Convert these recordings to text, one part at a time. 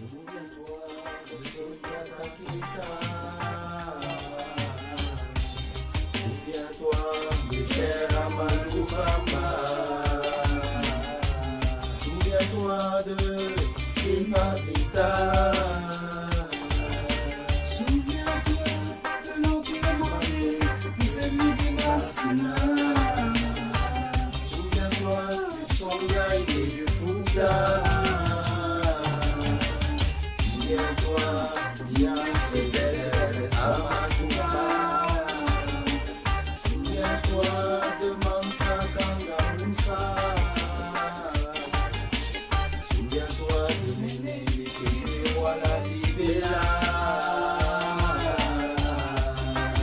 Souviens-toi de Sonia Takita. Souviens-toi de Cher Amadou Bamba. Souviens-toi de Kilma Vita. Souviens-toi de l'Empire Mandé, de celui du Massina. Souviens-toi du Songhai et du Fouta. Souviens-toi d'Iancédès Amatouba. Souviens-toi de Mansa Kanga Moussa. Souviens-toi de Néné Voilà Libella.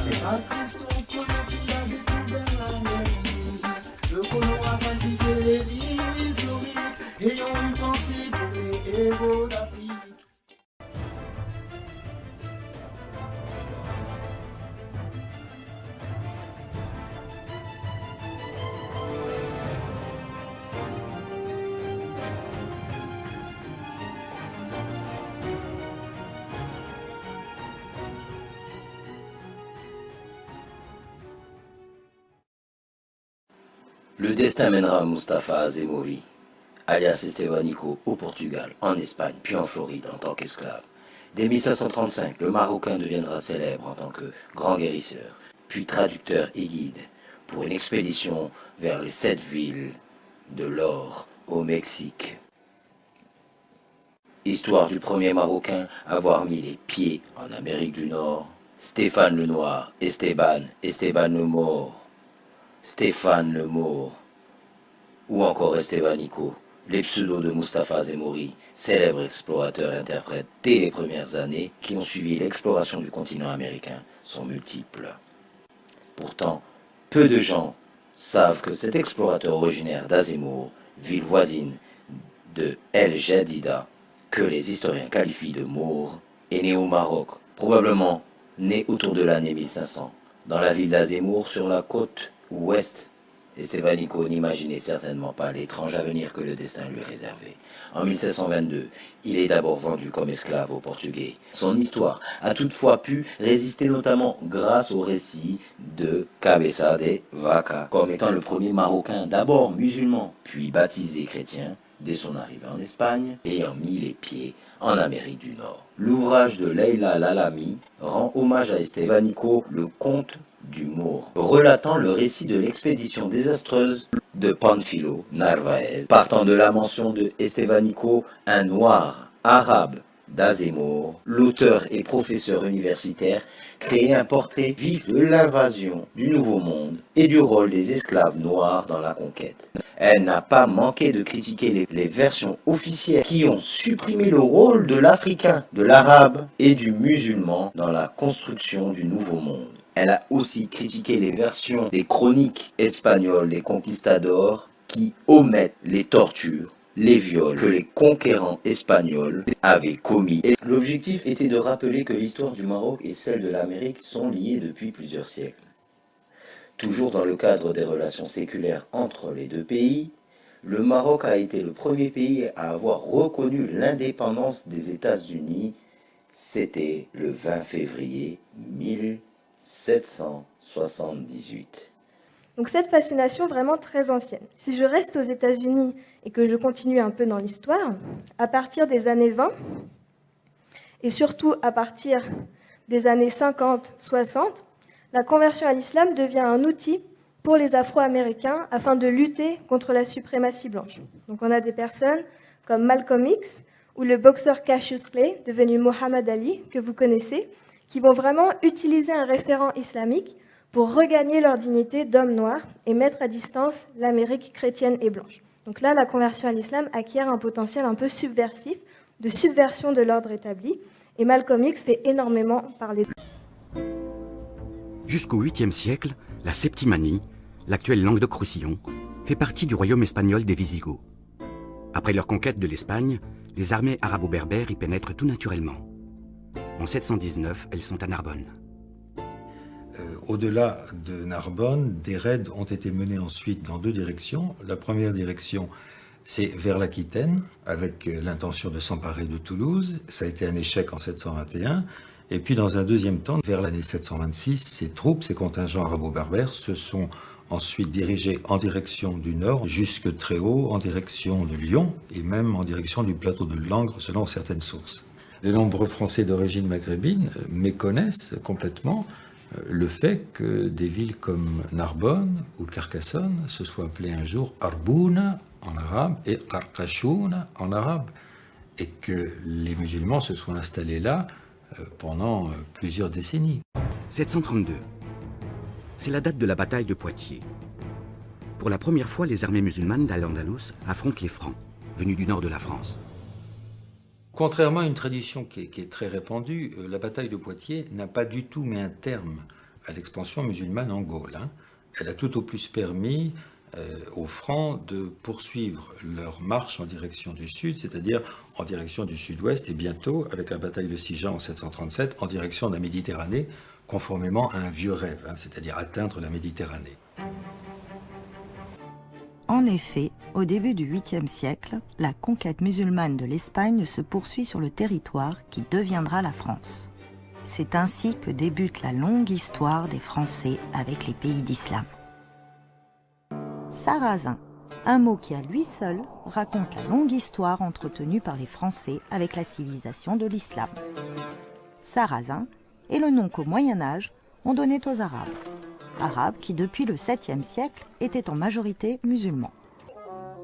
C'est pas Christophe Colomb qui a découvert l'Amérique. Le colon a falsifié les livres historiques. Ayons une pensée pour les héros d'Afrique. Le destin mènera Mustapha Azemmouri, alias Estevanico, au Portugal, en Espagne, puis en Floride en tant qu'esclave. Dès 1535, le Marocain deviendra célèbre en tant que grand guérisseur, puis traducteur et guide pour une expédition vers les 7 villes de l'or au Mexique. Histoire du premier Marocain à avoir mis les pieds en Amérique du Nord, Stéphane le Noir, Esteban le Mort, Stéphane le Maure, ou encore Estevanico, les pseudos de Mustapha Azemmouri, célèbre explorateur et interprète dès les premières années qui ont suivi l'exploration du continent américain, sont multiples. Pourtant, peu de gens savent que cet explorateur originaire d'Azemmour, ville voisine de El Jadida, que les historiens qualifient de Maure, est né au Maroc, probablement né autour de l'année 1500, dans la ville d'Azemmour sur la côte ouest. Estevanico n'imaginait certainement pas l'étrange avenir que le destin lui réservait. En 1722, il est d'abord vendu comme esclave aux Portugais. Son histoire a toutefois pu résister notamment grâce au récit de Cabeza de Vaca, comme étant le premier Marocain d'abord musulman, puis baptisé chrétien, dès son arrivée en Espagne, ayant mis les pieds en Amérique du Nord. L'ouvrage de Leila Lalami rend hommage à Estevanico, le comte du Maure, relatant le récit de l'expédition désastreuse de Panfilo Narvaez, partant de la mention de Estevanico, un noir arabe d'Azemmour. L'auteur et professeur universitaire crée un portrait vif de l'invasion du Nouveau Monde et du rôle des esclaves noirs dans la conquête. Elle n'a pas manqué de critiquer les versions officielles qui ont supprimé le rôle de l'Africain, de l'Arabe et du musulman dans la construction du Nouveau Monde. Elle a aussi critiqué les versions des chroniques espagnoles des conquistadors qui omettent les tortures, les viols que les conquérants espagnols avaient commis. L'objectif était de rappeler que l'histoire du Maroc et celle de l'Amérique sont liées depuis plusieurs siècles. Toujours dans le cadre des relations séculaires entre les deux pays, le Maroc a été le premier pays à avoir reconnu l'indépendance des États-Unis. C'était le 20 février 1778. Donc cette fascination vraiment très ancienne. Si je reste aux États-Unis et que je continue un peu dans l'histoire, à partir des années 20, et surtout à partir des années 50-60, la conversion à l'islam devient un outil pour les Afro-Américains afin de lutter contre la suprématie blanche. Donc on a des personnes comme Malcolm X ou le boxeur Cassius Clay, devenu Muhammad Ali, que vous connaissez, qui vont vraiment utiliser un référent islamique pour regagner leur dignité d'hommes noirs et mettre à distance l'Amérique chrétienne et blanche. Donc là, la conversion à l'islam acquiert un potentiel un peu subversif, de subversion de l'ordre établi, et Malcolm X fait énormément parler. Jusqu'au 8e siècle, la Septimanie, l'actuelle Languedoc-Roussillon, fait partie du royaume espagnol des Visigoths. Après leur conquête de l'Espagne, les armées arabo-berbères y pénètrent tout naturellement. En 719, elles sont à Narbonne. Au-delà de Narbonne, des raids ont été menés ensuite dans deux directions. La première direction c'est vers l'Aquitaine, avec l'intention de s'emparer de Toulouse. Ça a été un échec en 721. Et puis dans un deuxième temps, vers l'année 726, ces troupes, ces contingents arabo-berbères se sont ensuite dirigés en direction du nord, jusque très haut, en direction de Lyon, et même en direction du plateau de Langres, selon certaines sources. Les nombreux Français d'origine maghrébine méconnaissent complètement le fait que des villes comme Narbonne ou Carcassonne se soient appelées un jour Arbouna en arabe et Qarqashoun en arabe, et que les musulmans se soient installés là pendant plusieurs décennies. 732. C'est la date de la bataille de Poitiers. Pour la première fois, les armées musulmanes d'Al-Andalus affrontent les Francs, venus du nord de la France. Contrairement à une tradition qui est très répandue, la bataille de Poitiers n'a pas du tout mis un terme à l'expansion musulmane en Gaule. Elle a tout au plus permis aux Francs de poursuivre leur marche en direction du sud, c'est-à-dire en direction du sud-ouest, et bientôt, avec la bataille de Sijan en 737, en direction de la Méditerranée, conformément à un vieux rêve, c'est-à-dire atteindre la Méditerranée. En effet, au début du 8e siècle, la conquête musulmane de l'Espagne se poursuit sur le territoire qui deviendra la France. C'est ainsi que débute la longue histoire des Français avec les pays d'islam. Sarrasin, un mot qui à lui seul raconte la longue histoire entretenue par les Français avec la civilisation de l'islam. Sarrasin est le nom qu'au Moyen-Âge on donnait aux Arabes. Arabes qui depuis le 7e siècle étaient en majorité musulmans.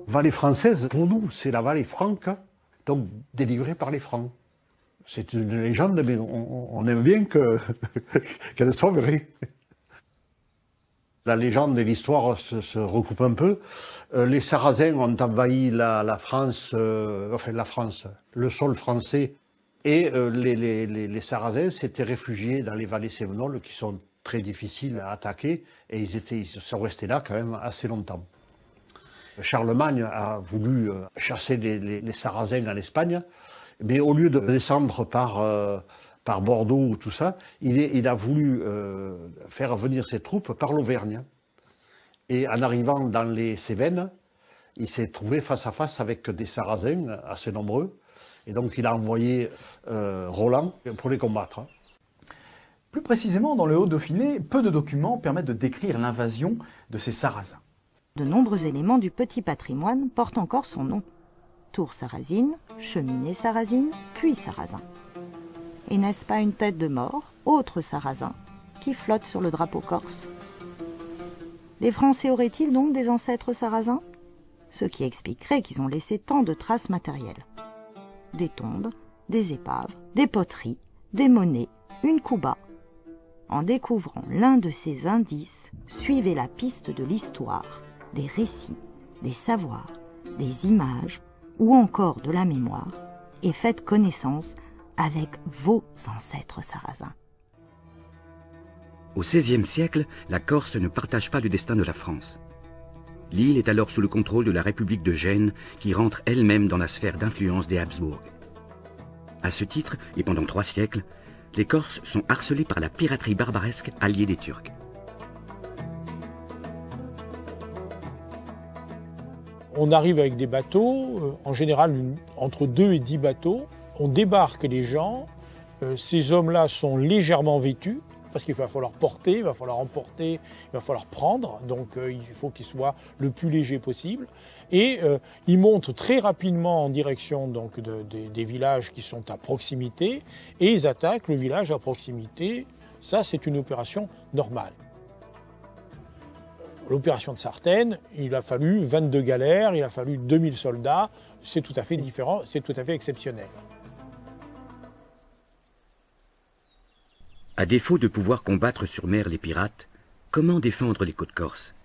Vallée française, pour nous, c'est la vallée franque, donc délivrée par les Francs. C'est une légende, mais on aime bien qu'elle soit vraie. La légende et l'histoire se recoupent un peu. Les Sarrasins ont envahi la France, le sol français, et les Sarrasins s'étaient réfugiés dans les vallées sévenoles qui sont très difficiles à attaquer, et ils sont restés là quand même assez longtemps. Charlemagne a voulu chasser les Sarrasins en Espagne, mais au lieu de descendre par Bordeaux ou tout ça, il a voulu faire venir ses troupes par l'Auvergne. Et en arrivant dans les Cévennes, il s'est trouvé face à face avec des Sarrasins assez nombreux, et donc il a envoyé Roland pour les combattre. Plus précisément, dans le Haut-Dauphiné, peu de documents permettent de décrire l'invasion de ces Sarrasins. De nombreux éléments du petit patrimoine portent encore son nom. Tour sarrasine, cheminée sarrasine, puis sarrasin. Et n'est-ce pas une tête de mort, autre sarrasin, qui flotte sur le drapeau corse? Les Français auraient-ils donc des ancêtres sarrasins? Ce qui expliquerait qu'ils ont laissé tant de traces matérielles. Des tombes, des épaves, des poteries, des monnaies, une kouba. En découvrant l'un de ces indices, suivez la piste de l'histoire, des récits, des savoirs, des images ou encore de la mémoire et faites connaissance avec vos ancêtres sarrasins. Au XVIe siècle, la Corse ne partage pas le destin de la France. L'île est alors sous le contrôle de la République de Gênes, qui rentre elle-même dans la sphère d'influence des Habsbourg. À ce titre, et pendant 3 siècles, les Corses sont harcelés par la piraterie barbaresque alliée des Turcs. On arrive avec des bateaux, en général entre 2 et 10 bateaux. On débarque les gens, ces hommes-là sont légèrement vêtus, parce qu'il va falloir porter, il va falloir emporter, il va falloir prendre, donc il faut qu'ils soient le plus léger possible. Et ils montent très rapidement en direction donc, des villages qui sont à proximité, et ils attaquent le village à proximité. Ça, c'est une opération normale. L'opération de Sartène, il a fallu 22 galères, il a fallu 2000 soldats, c'est tout à fait différent, c'est tout à fait exceptionnel. À défaut de pouvoir combattre sur mer les pirates, comment défendre les côtes corses?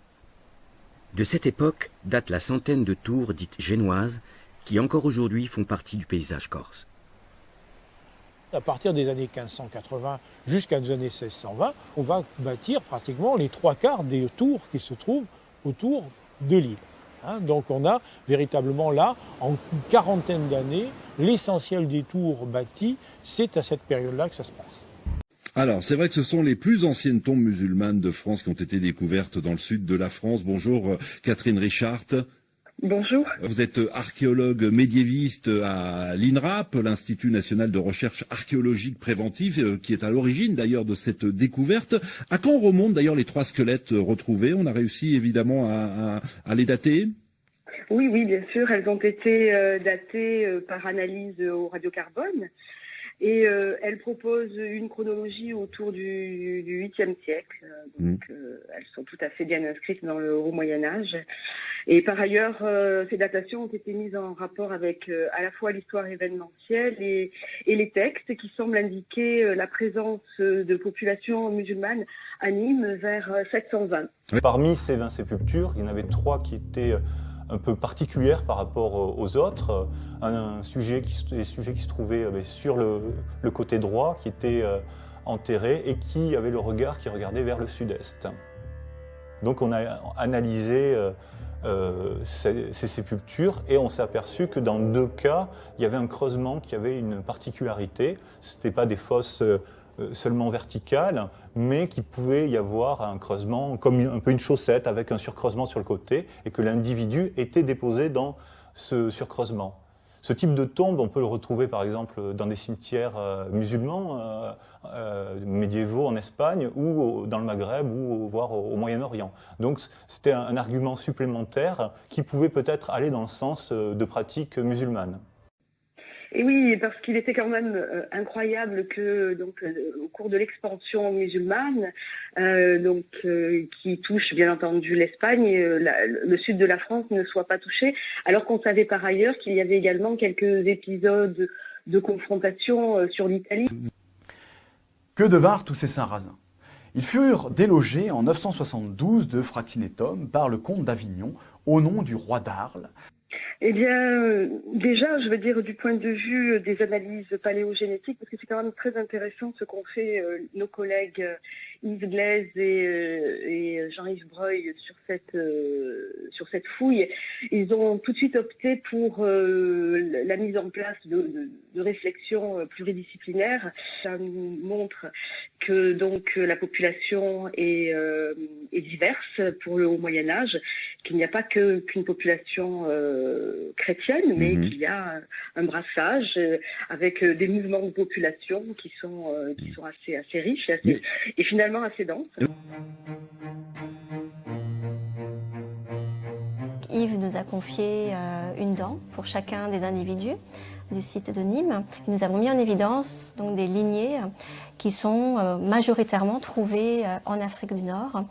De cette époque date la centaine de tours dites génoises qui encore aujourd'hui font partie du paysage corse. À partir des années 1580 jusqu'à les années 1620, on va bâtir pratiquement les 3/4 des tours qui se trouvent autour de l'île. Donc on a véritablement là, en une quarantaine d'années, l'essentiel des tours bâtis, c'est à cette période-là que ça se passe. Alors, c'est vrai que ce sont les plus anciennes tombes musulmanes de France qui ont été découvertes dans le sud de la France. Bonjour Catherine Richard. Bonjour. Vous êtes archéologue médiéviste à l'INRAP, l'Institut national de recherche archéologique préventive, qui est à l'origine d'ailleurs de cette découverte. À quand remontent d'ailleurs les 3 squelettes retrouvés? On a réussi évidemment à les dater? Oui, bien sûr, elles ont été datées par analyse au radiocarbone. Et elle propose une chronologie autour du 8e siècle. Donc, elles sont tout à fait bien inscrites dans le Haut Moyen-Âge. Et par ailleurs, ces datations ont été mises en rapport avec à la fois l'histoire événementielle et les textes qui semblent indiquer la présence de populations musulmanes à Nîmes vers 720. Parmi ces 20 sépultures, il y en avait 3 qui étaient un peu particulière par rapport aux autres. Des sujets qui se trouvaient sur le côté droit, qui étaient enterrés et qui avaient le regard qui regardait vers le sud-est. Donc on a analysé ces sépultures et on s'est aperçu que dans 2 cas, il y avait un creusement qui avait une particularité. Ce n'étaient pas des fosses seulement verticale, mais qu'il pouvait y avoir un creusement comme un peu une chaussette avec un surcreusement sur le côté et que l'individu était déposé dans ce surcreusement. Ce type de tombe, on peut le retrouver par exemple dans des cimetières musulmans médiévaux en Espagne ou dans le Maghreb ou voire au Moyen-Orient. Donc c'était un argument supplémentaire qui pouvait peut-être aller dans le sens de pratiques musulmanes. Et oui, parce qu'il était quand même incroyable que, au cours de l'expansion musulmane, qui touche bien entendu l'Espagne, le sud de la France ne soit pas touché, alors qu'on savait par ailleurs qu'il y avait également quelques épisodes de confrontation sur l'Italie. Que devinrent tous ces Sarrasins? Ils furent délogés en 972 de Fraxinétum par le comte d'Avignon au nom du roi d'Arles. Eh bien, déjà, je veux dire du point de vue des analyses paléogénétiques, parce que c'est quand même très intéressant ce qu'ont fait nos collègues Yves Glaise et Jean-Yves Breuil sur cette fouille. Ils ont tout de suite opté pour la mise en place de réflexions pluridisciplinaires. Ça nous montre que donc la population est diverse pour le Haut Moyen-Âge, qu'il n'y a pas qu'une population chrétienne, mais qu'il y a un brassage avec des mouvements de population qui sont assez riches et finalement assez denses. Yves nous a confié une dent pour chacun des individus du site de Nîmes. Nous avons mis en évidence donc des lignées qui sont majoritairement trouvées en Afrique du Nord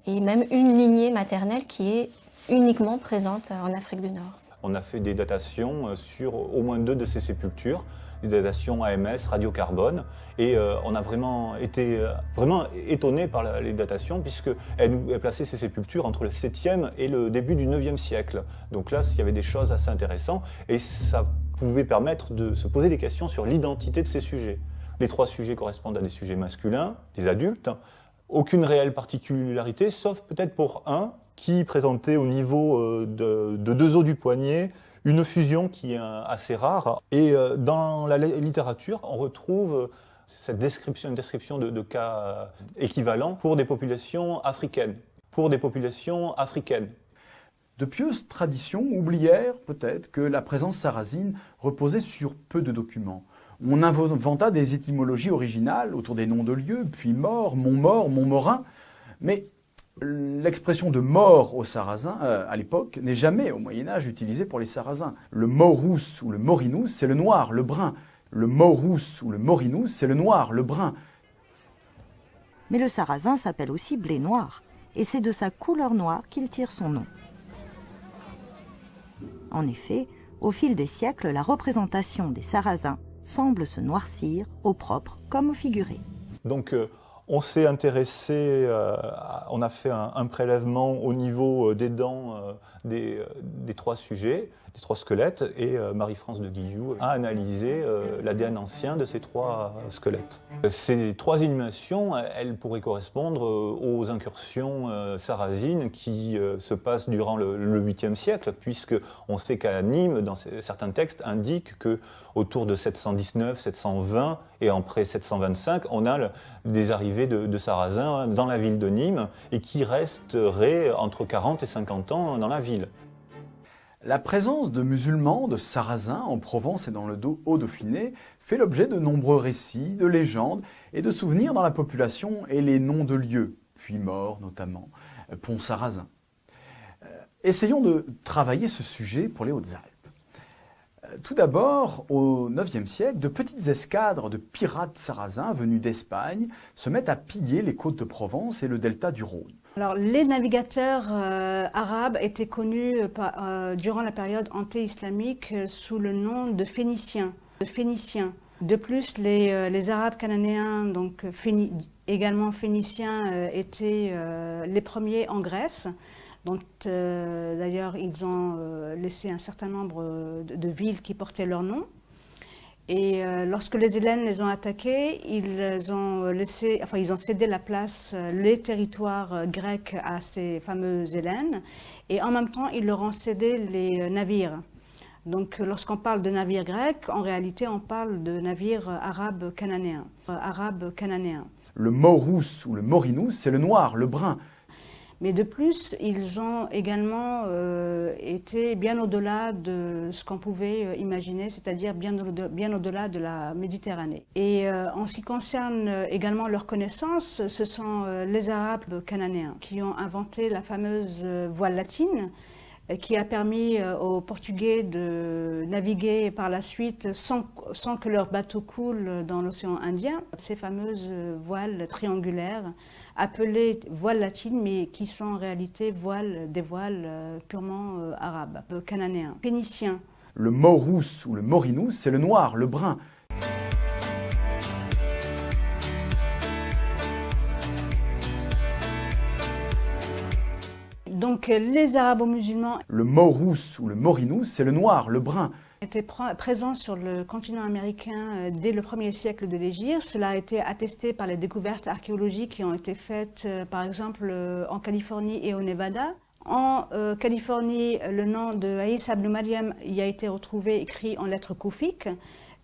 et même une lignée maternelle qui est uniquement présente en Afrique du Nord. On a fait des datations sur au moins 2 de ces sépultures, des datations AMS, radiocarbone, et on a vraiment été étonnés par les datations puisqu'elles plaçaient ces sépultures entre le 7e et le début du 9e siècle. Donc là, il y avait des choses assez intéressantes et ça pouvait permettre de se poser des questions sur l'identité de ces sujets. Les 3 sujets correspondent à des sujets masculins, des adultes, aucune réelle particularité, sauf peut-être pour un qui présentait au niveau de 2 os du poignet une fusion qui est assez rare. Et dans la littérature, on retrouve une description de cas équivalents pour des populations africaines. De pieuses traditions oublièrent peut-être que la présence sarrasine reposait sur peu de documents. On inventa des étymologies originales autour des noms de lieux, puis mort, Montmorin, mais l'expression de mort aux Sarrasins, à l'époque, n'est jamais au Moyen-Âge utilisée pour les Sarrasins. Le Maurus ou le Morinus, c'est le noir, le brun. Le Maurus ou le Morinus, c'est le noir, le brun. Mais le Sarrasin s'appelle aussi blé noir, et c'est de sa couleur noire qu'il tire son nom. En effet, au fil des siècles, la représentation des Sarrasins semble se noircir au propre comme au figuré. Donc, on s'est intéressé, on a fait un prélèvement au niveau des dents des 3 sujets, des 3 squelettes, et Marie-France de Guilloux a analysé l'ADN ancien de ces 3 squelettes. Ces 3 inhumations, elles pourraient correspondre aux incursions sarrasines qui se passent durant le 8e siècle, puisqu'on sait qu'à Nîmes, dans certains textes, indiquent qu'autour de 719, 720 et après 725, on a des arrivées de Sarrasins dans la ville de Nîmes et qui resteraient entre 40 et 50 ans dans la ville. La présence de musulmans, de sarrasins en Provence et dans le Haut-Dauphiné fait l'objet de nombreux récits, de légendes et de souvenirs dans la population et les noms de lieux, Puymaure notamment, Pont-Sarrazin. Essayons de travailler ce sujet pour les Hautes-Alpes. Tout d'abord, au IXe siècle, de petites escadres de pirates sarrasins venus d'Espagne se mettent à piller les côtes de Provence et le delta du Rhône. Alors, les navigateurs arabes étaient connus durant la période anté-islamique sous le nom de Phéniciens. De plus, les Arabes cananéens, donc également phéniciens, étaient les premiers en Grèce. Donc, d'ailleurs, ils ont laissé un certain nombre de villes qui portaient leur nom. Et lorsque les Hellènes les ont attaqués, ils ont cédé la place, les territoires grecs à ces fameux Hellènes. Et en même temps, ils leur ont cédé les navires. Donc, lorsqu'on parle de navires grecs, en réalité, on parle de navires arabes cananéens. Le Maurus ou le Morinus, c'est le noir, le brun. Mais de plus, ils ont également été bien au-delà de ce qu'on pouvait imaginer, c'est-à-dire bien au-delà de la Méditerranée. Et en ce qui concerne également leurs connaissances, ce sont les Arabes cananéens qui ont inventé la fameuse voile latine, qui a permis aux Portugais de naviguer par la suite sans que leur bateau coule dans l'océan Indien. Ces fameuses voiles triangulaires appelées voiles latines, mais qui sont en réalité des voiles purement arabes, cananéens, phéniciens. Le Maurus ou le Morinus, c'est le noir, le brun. Donc les arabo-musulmans, le Maurus ou le Morinus, c'est le noir, le brun, étaient présents sur le continent américain dès le 1er siècle de l'Hégire. Cela a été attesté par les découvertes archéologiques qui ont été faites par exemple en Californie et au Nevada. En Californie, le nom de Aïssa ibn Maryam y a été retrouvé écrit en lettres koufiques,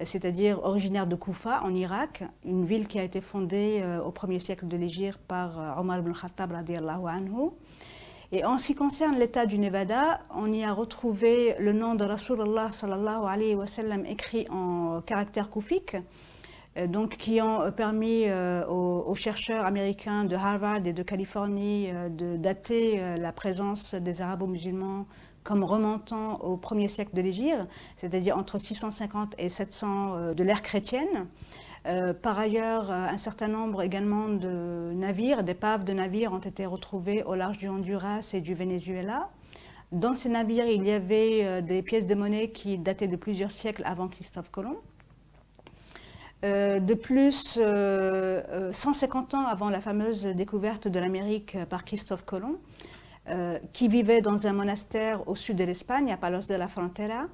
c'est-à-dire originaire de Koufa en Irak, une ville qui a été fondée au 1er siècle de l'Hégire par Omar ibn Khattab radiyallahu anhu. Et en ce qui concerne l'État du Nevada, on y a retrouvé le nom de Rasulullah sallallahu alayhi wa sallam écrit en caractères koufiques, donc qui ont permis aux chercheurs américains de Harvard et de Californie de dater la présence des arabo-musulmans comme remontant au 1er siècle de l'Hégire, c'est-à-dire entre 650 et 700 de l'ère chrétienne. Par ailleurs, un certain nombre également de navires, d'épaves de navires ont été retrouvés au large du Honduras et du Venezuela. Dans ces navires, il y avait des pièces de monnaie qui dataient de plusieurs siècles avant Christophe Colomb. De plus, 150 ans avant la fameuse découverte de l'Amérique par Christophe Colomb, qui vivait dans un monastère au sud de l'Espagne, à Palos de la Frontera,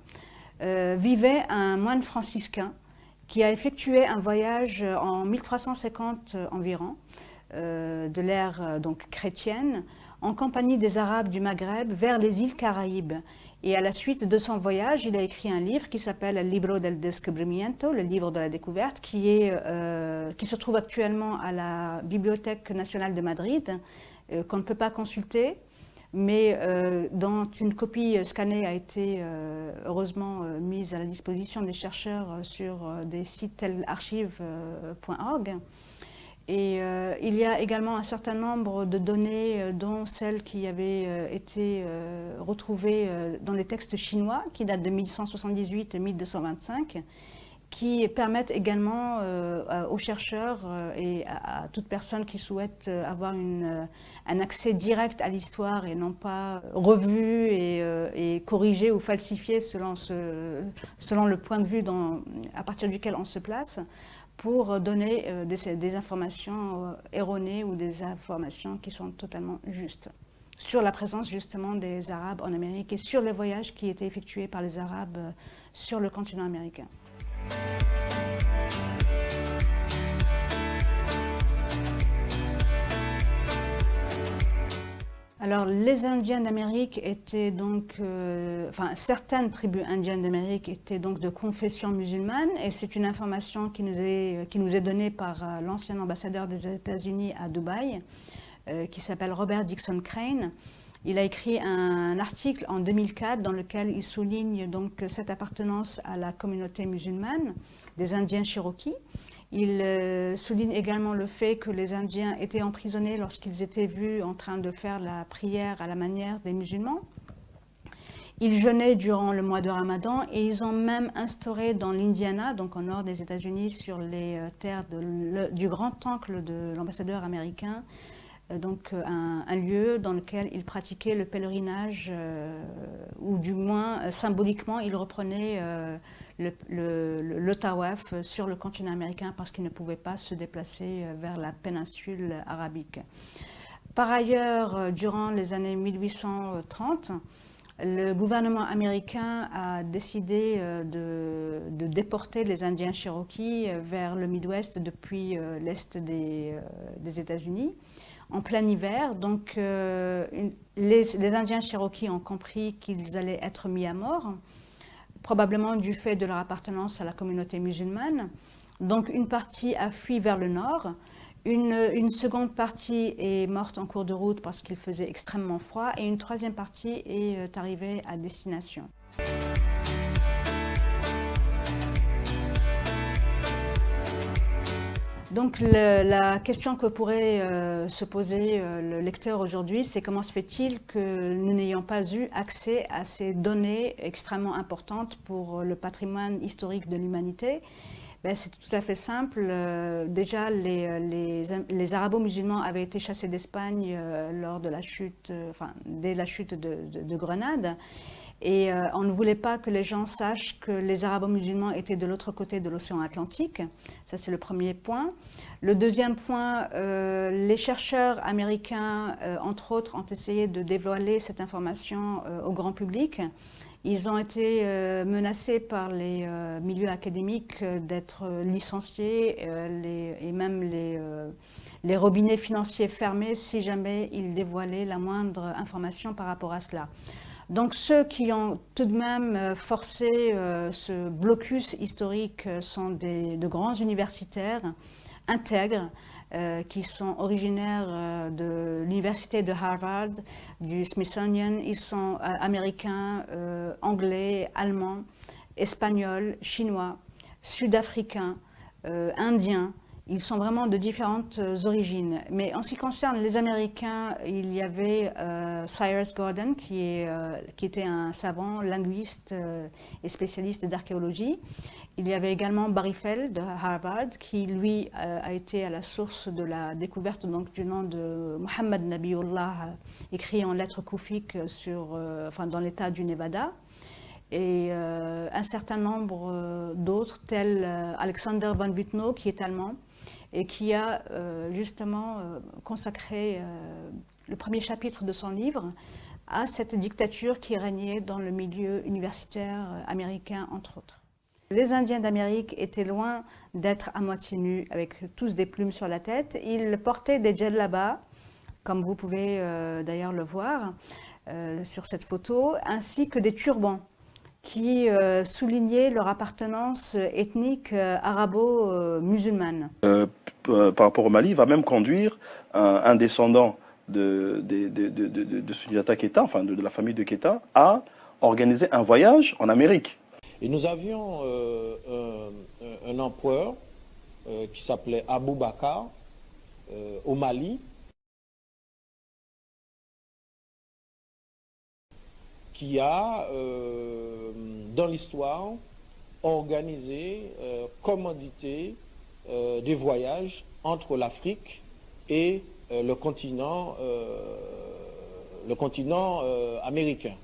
vivait un moine franciscain qui a effectué un voyage en 1350 environ, de l'ère donc chrétienne, en compagnie des Arabes du Maghreb vers les îles Caraïbes. Et à la suite de son voyage, il a écrit un livre qui s'appelle El Libro del Descubrimiento, le livre de la découverte, qui se trouve actuellement à la Bibliothèque nationale de Madrid, qu'on ne peut pas consulter, mais dont une copie scannée a été heureusement mise à la disposition des chercheurs sur des sites tels archive.org. Et il y a également un certain nombre de données, dont celles qui avaient été retrouvées dans les textes chinois, qui datent de 1178 et 1225, qui permettent également aux chercheurs et à toute personne qui souhaite avoir un accès direct à l'histoire et non pas revu et corrigé ou falsifié selon le point de vue à partir duquel on se place, pour donner des informations erronées ou des informations qui sont totalement justes sur la présence justement des Arabes en Amérique et sur les voyages qui étaient effectués par les Arabes sur le continent américain. Alors, les Indiens d'Amérique étaient donc, certaines tribus indiennes d'Amérique étaient donc de confession musulmane, et c'est une information qui nous est donnée par l'ancien ambassadeur des États-Unis à Dubaï, qui s'appelle Robert Dixon Crane. Il a écrit un article en 2004 dans lequel il souligne donc cette appartenance à la communauté musulmane des Indiens Cherokees. Il souligne également le fait que les Indiens étaient emprisonnés lorsqu'ils étaient vus en train de faire la prière à la manière des musulmans. Ils jeûnaient durant le mois de Ramadan et ils ont même instauré dans l'Indiana, donc au nord des États-Unis, sur les terres du grand oncle de l'ambassadeur américain, donc un lieu dans lequel ils pratiquaient le pèlerinage, ou du moins symboliquement ils reprenaient le tawaf sur le continent américain parce qu'ils ne pouvaient pas se déplacer vers la péninsule arabique. Par ailleurs, durant les années 1830, le gouvernement américain a décidé de déporter les Indiens Cherokees vers le Midwest depuis l'est des États-Unis en plein hiver. Donc les Indiens Cherokees ont compris qu'ils allaient être mis à mort, probablement du fait de leur appartenance à la communauté musulmane. Donc une partie a fui vers le nord. Une seconde partie est morte en cours de route parce qu'il faisait extrêmement froid et une troisième partie est arrivée à destination. Donc la question que pourrait se poser le lecteur aujourd'hui, c'est comment se fait-il que nous n'ayons pas eu accès à ces données extrêmement importantes pour le patrimoine historique de l'humanité? C'est tout à fait simple. Déjà, les arabo-musulmans avaient été chassés d'Espagne lors de la chute, dès la chute de Grenade. Et on ne voulait pas que les gens sachent que les arabo-musulmans étaient de l'autre côté de l'océan Atlantique. Ça, c'est le premier point. Le deuxième point, les chercheurs américains, entre autres, ont essayé de dévoiler cette information au grand public. Ils ont été menacés par les milieux académiques d'être licenciés et même les robinets financiers fermés si jamais ils dévoilaient la moindre information par rapport à cela. Donc ceux qui ont tout de même forcé ce blocus historique sont de grands universitaires intègres qui sont originaires de l'université de Harvard, du Smithsonian. Ils sont américains, anglais, allemands, espagnols, chinois, sud-africains, indiens. Ils sont vraiment de différentes origines. Mais en ce qui concerne les Américains, il y avait Cyrus Gordon, qui était un savant, linguiste et spécialiste d'archéologie. Il y avait également Barry Feld de Harvard, qui lui a été à la source de la découverte donc, du nom de Muhammad Nabiullah, écrit en lettres koufiques dans l'état du Nevada. Et un certain nombre d'autres, tels Alexander von Bütow, qui est allemand, et qui a justement consacré le premier chapitre de son livre à cette dictature qui régnait dans le milieu universitaire américain, entre autres. Les Indiens d'Amérique étaient loin d'être à moitié nus, avec tous des plumes sur la tête. Ils portaient des djellabas, comme vous pouvez d'ailleurs le voir sur cette photo, ainsi que des turbans qui soulignaient leur appartenance ethnique arabo-musulmane. Par rapport au Mali, il va même conduire un descendant de Sundiata Keita, enfin de la famille de Keita, à organiser un voyage en Amérique. Et nous avions un empereur qui s'appelait Abou Bakar au Mali, qui a, dans l'histoire, organisé, commandité des voyages entre l'Afrique et le continent américain.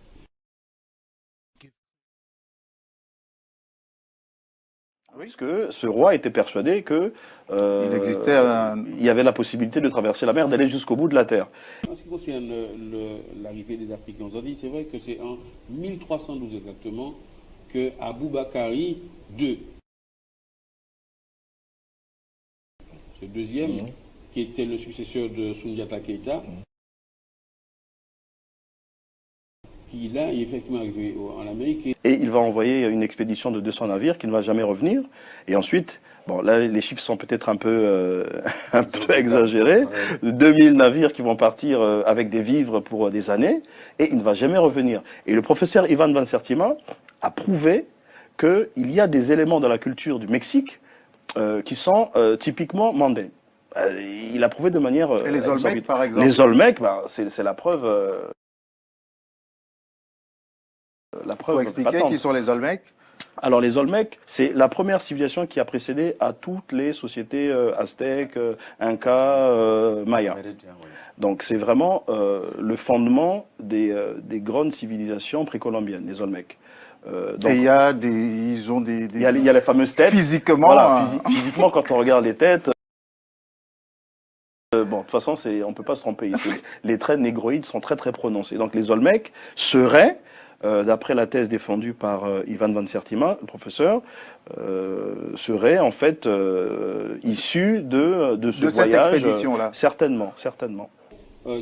Parce que ce roi était persuadé que il y avait la possibilité de traverser la mer, d'aller jusqu'au bout de la terre. En ce qui concerne l'arrivée des Africains aujourd'hui, c'est vrai que c'est en 1312 exactement que Aboubakari II, ce deuxième, qui était le successeur de Sundiata Keita, qui là est effectivement arrivé en Amérique. Et il va envoyer une expédition de 200 navires qui ne va jamais revenir. Et ensuite, Bon, là, les chiffres sont peut-être un peu exagérés. 2000 navires qui vont partir avec des vivres pour des années, et il ne va jamais revenir. Et le professeur Ivan Van Sertima a prouvé qu'il y a des éléments dans la culture du Mexique qui sont typiquement mandins. Il a prouvé de manière... Et les Olmecs, par exemple? Les Olmecs, bah, c'est la preuve... Il faut expliquer qui sont les Olmecs. Alors les Olmecs, c'est la première civilisation qui a précédé à toutes les sociétés aztèques, incas, mayas. Donc c'est vraiment le fondement des grandes civilisations précolombiennes, les Olmecs. Et il y a ils ont des... Il y a les fameuses têtes. Physiquement, voilà, physiquement, quand on regarde les têtes, bon, de toute façon, on peut pas se tromper ici. Les traits négroïdes sont très très prononcés. Donc les Olmecs seraient, d'après la thèse défendue par Ivan Van Sertima, le professeur, seraient en fait issus de ce voyage. Cette expédition-là. Certainement, certainement.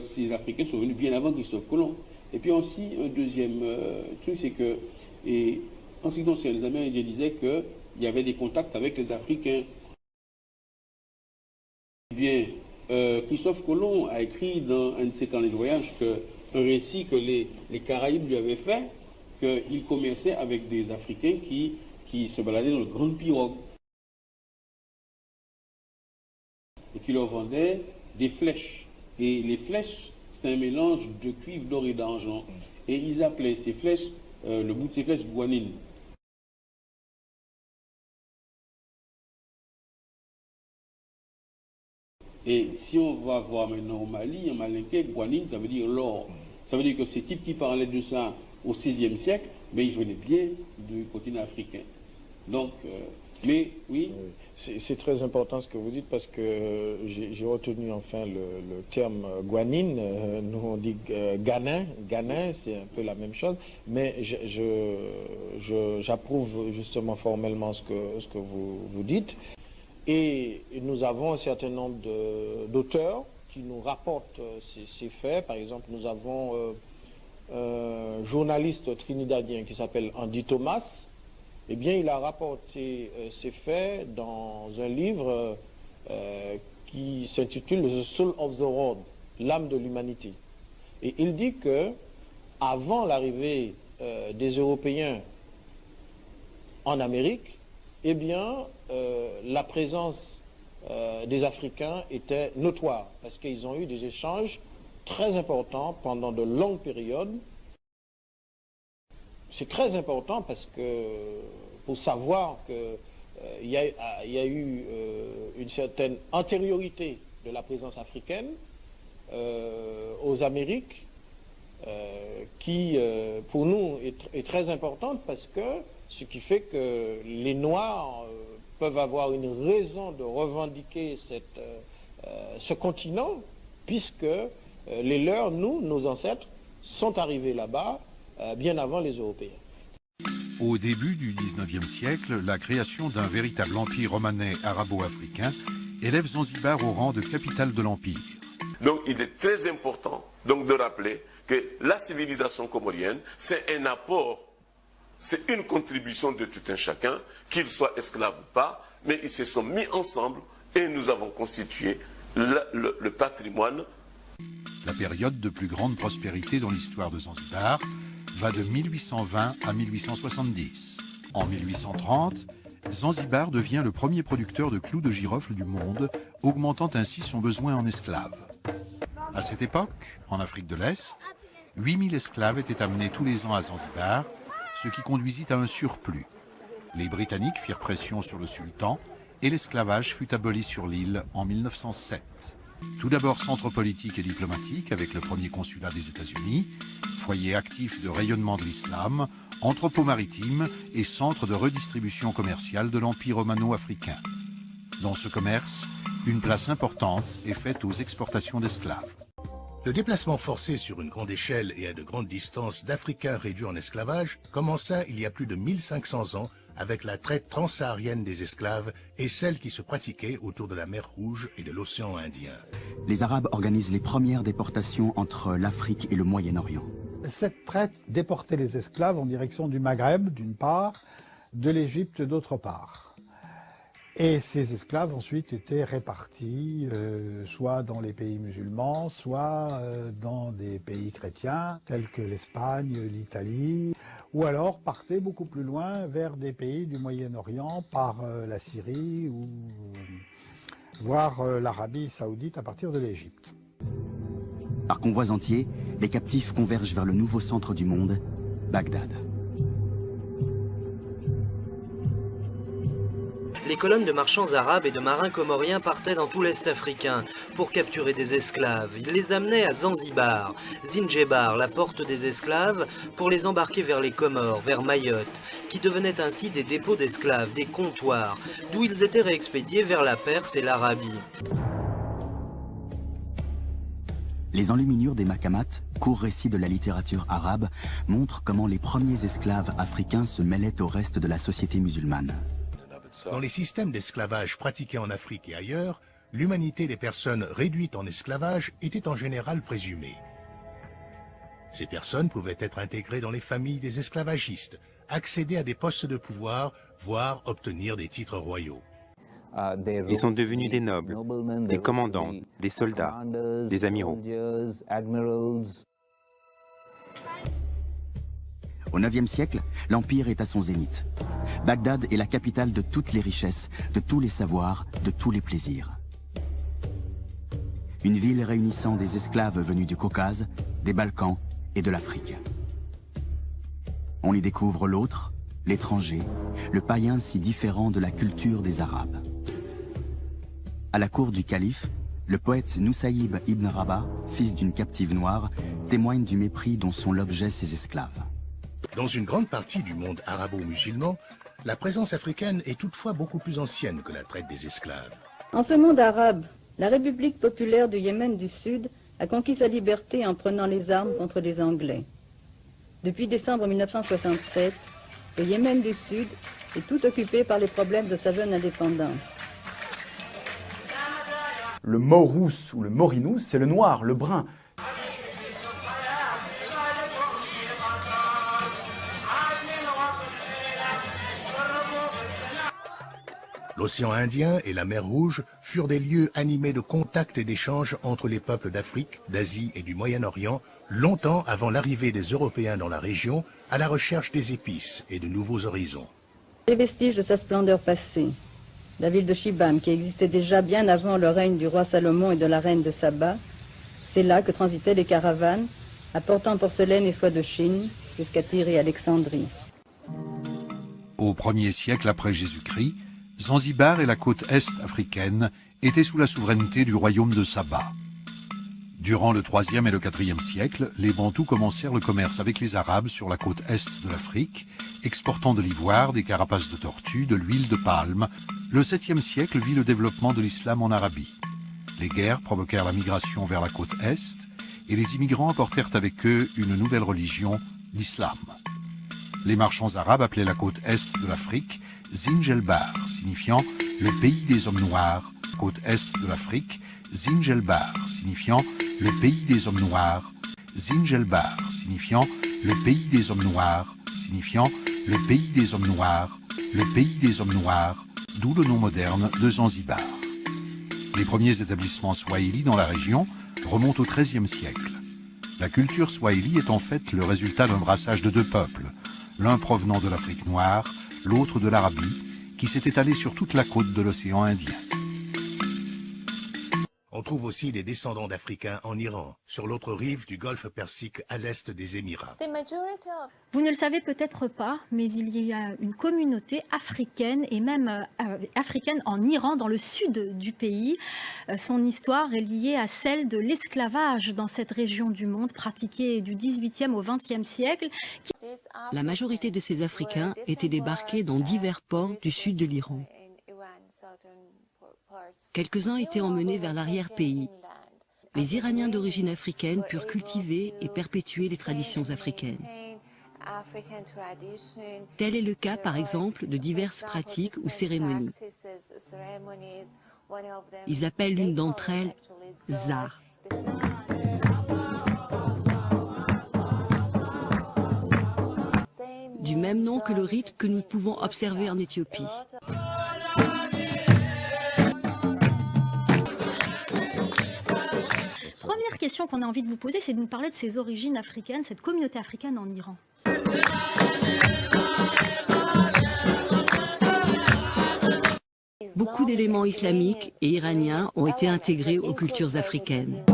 Ces Africains sont venus bien avant Christophe Colomb. Et puis aussi, un deuxième truc, c'est que, et en ce qui concerne les Amérindiens, disaient qu'il y avait des contacts avec les Africains. Eh bien, Christophe Colomb a écrit dans un de ses carnets de voyage un récit que les Caraïbes lui avaient fait, qu'il commerçait avec des Africains qui se baladaient dans de grandes pirogues. Et qui leur vendaient des flèches. Et les flèches, c'est un mélange de cuivre, d'or et d'argent. Et ils appelaient ces flèches, le bout de ces flèches, guanine. Et si on va voir maintenant au Mali, en malinké, guanine, ça veut dire l'or. Ça veut dire que ces types qui parlaient de ça au XVIe siècle, mais ils venaient bien du continent africain. Donc, mais oui. C'est très important ce que vous dites parce que j'ai retenu enfin le terme guanine. Nous on dit ganin. Ganin, c'est un peu la même chose. Mais j'approuve justement formellement ce que vous dites. Et nous avons un certain nombre d'auteurs qui nous rapportent ces faits. Par exemple, nous avons un journaliste trinidadien qui s'appelle Andy Thomas. Eh bien, il a rapporté ces faits dans un livre qui s'intitule The Soul of the World, l'âme de l'humanité. Et il dit que avant l'arrivée des Européens en Amérique, eh bien, la présence des Africains était notoire parce qu'ils ont eu des échanges très importants pendant de longues périodes. C'est très important parce que pour savoir qu'il y a eu une certaine antériorité de la présence africaine aux Amériques qui, pour nous, est très importante parce que ce qui fait que les Noirs peuvent avoir une raison de revendiquer ce continent puisque les leurs, nous, nos ancêtres, sont arrivés là-bas bien avant les Européens. Au début du XIXe siècle, la création d'un véritable empire romanais arabo-africain élève Zanzibar au rang de capitale de l'empire. Donc il est très important donc, de rappeler que la civilisation comorienne, c'est un apport, c'est une contribution de tout un chacun, qu'il soit esclave ou pas, mais ils se sont mis ensemble et nous avons constitué le patrimoine. La période de plus grande prospérité dans l'histoire de Zanzibar va de 1820 à 1870. En 1830, Zanzibar devient le premier producteur de clous de girofle du monde, augmentant ainsi son besoin en esclaves. À cette époque, en Afrique de l'Est, 8000 esclaves étaient amenés tous les ans à Zanzibar, ce qui conduisit à un surplus. Les Britanniques firent pression sur le sultan et l'esclavage fut aboli sur l'île en 1907. Tout d'abord centre politique et diplomatique avec le premier consulat des États-Unis, foyer actif de rayonnement de l'islam, entrepôt maritime et centre de redistribution commerciale de l'Empire romano-africain. Dans ce commerce, une place importante est faite aux exportations d'esclaves. Le déplacement forcé sur une grande échelle et à de grandes distances d'Africains réduits en esclavage commença il y a plus de 1500 ans avec la traite transsaharienne des esclaves et celle qui se pratiquait autour de la mer Rouge et de l'océan Indien. Les Arabes organisent les premières déportations entre l'Afrique et le Moyen-Orient. Cette traite déportait les esclaves en direction du Maghreb, d'une part, de l'Égypte, d'autre part. Et ces esclaves ensuite étaient répartis soit dans les pays musulmans, soit dans des pays chrétiens tels que l'Espagne, l'Italie, ou alors partaient beaucoup plus loin vers des pays du Moyen-Orient par la Syrie ou voire l'Arabie saoudite à partir de l'Égypte. Par convois entiers, les captifs convergent vers le nouveau centre du monde, Bagdad. Les colonnes de marchands arabes et de marins comoriens partaient dans tout l'Est africain pour capturer des esclaves. Ils les amenaient à Zanzibar, Zinjebar, la porte des esclaves, pour les embarquer vers les Comores, vers Mayotte, qui devenaient ainsi des dépôts d'esclaves, des comptoirs, d'où ils étaient réexpédiés vers la Perse et l'Arabie. Les enluminures des Maqamates, court récit de la littérature arabe, montrent comment les premiers esclaves africains se mêlaient au reste de la société musulmane. Dans les systèmes d'esclavage pratiqués en Afrique et ailleurs, l'humanité des personnes réduites en esclavage était en général présumée. Ces personnes pouvaient être intégrées dans les familles des esclavagistes, accéder à des postes de pouvoir, voire obtenir des titres royaux. Ils sont devenus des nobles, des commandants, des soldats, des amiraux. Au IXe siècle, l'Empire est à son zénith. Bagdad est la capitale de toutes les richesses, de tous les savoirs, de tous les plaisirs. Une ville réunissant des esclaves venus du Caucase, des Balkans et de l'Afrique. On y découvre l'autre, l'étranger, le païen si différent de la culture des Arabes. À la cour du calife, le poète Noussaïb ibn Rabah, fils d'une captive noire, témoigne du mépris dont sont l'objet ces esclaves. Dans une grande partie du monde arabo-musulman, la présence africaine est toutefois beaucoup plus ancienne que la traite des esclaves. En ce monde arabe, la République populaire du Yémen du Sud a conquis sa liberté en prenant les armes contre les Anglais. Depuis décembre 1967, le Yémen du Sud est tout occupé par les problèmes de sa jeune indépendance. Le Morous ou le Morinous, c'est le noir, le brun. L'océan Indien et la mer Rouge furent des lieux animés de contacts et d'échanges entre les peuples d'Afrique, d'Asie et du Moyen-Orient, longtemps avant l'arrivée des Européens dans la région, à la recherche des épices et de nouveaux horizons. Les vestiges de sa splendeur passée. La ville de Shibam, qui existait déjà bien avant le règne du roi Salomon et de la reine de Saba, c'est là que transitaient les caravanes, apportant porcelaine et soie de Chine, jusqu'à Tyr et Alexandrie. Au 1er siècle après Jésus-Christ, Zanzibar et la côte est africaine étaient sous la souveraineté du royaume de Saba. Durant le 3e et le 4e siècle, les Bantous commencèrent le commerce avec les Arabes sur la côte est de l'Afrique, exportant de l'ivoire, des carapaces de tortue, de l'huile de palme. Le 7e siècle vit le développement de l'islam en Arabie. Les guerres provoquèrent la migration vers la côte est et les immigrants apportèrent avec eux une nouvelle religion, l'islam. Les marchands arabes appelaient la côte est de l'Afrique Zinjelbar, signifiant le pays des hommes noirs. Côte est de l'Afrique, Zinjelbar, signifiant le pays des hommes noirs. Zinjelbar, signifiant le pays des hommes noirs, signifiant le pays des hommes noirs, le pays des hommes noirs, d'où le nom moderne de Zanzibar. Les premiers établissements swahili dans la région remontent au XIIIe siècle. La culture swahili est en fait le résultat d'un brassage de deux peuples, l'un provenant de l'Afrique noire, l'autre de l'Arabie, qui s'est étalé sur toute la côte de l'océan Indien. On trouve aussi des descendants d'Africains en Iran, sur l'autre rive du golfe Persique à l'est des Émirats. Vous ne le savez peut-être pas, mais il y a une communauté africaine et même africaine en Iran, dans le sud du pays. Son histoire est liée à celle de l'esclavage dans cette région du monde, pratiquée du XVIIIe au XXe siècle. La majorité de ces Africains étaient débarqués dans divers ports du sud de l'Iran. Quelques-uns étaient emmenés vers l'arrière-pays. Les Iraniens d'origine africaine purent cultiver et perpétuer les traditions africaines. Tel est le cas, par exemple, de diverses pratiques ou cérémonies. Ils appellent l'une d'entre elles Zar. Du même nom que le rite que nous pouvons observer en Éthiopie. question qu'on a envie de vous poser, c'est de nous parler de ces origines africaines, cette communauté africaine en Iran. Beaucoup d'éléments islamiques et iraniens ont été intégrés aux cultures africaines.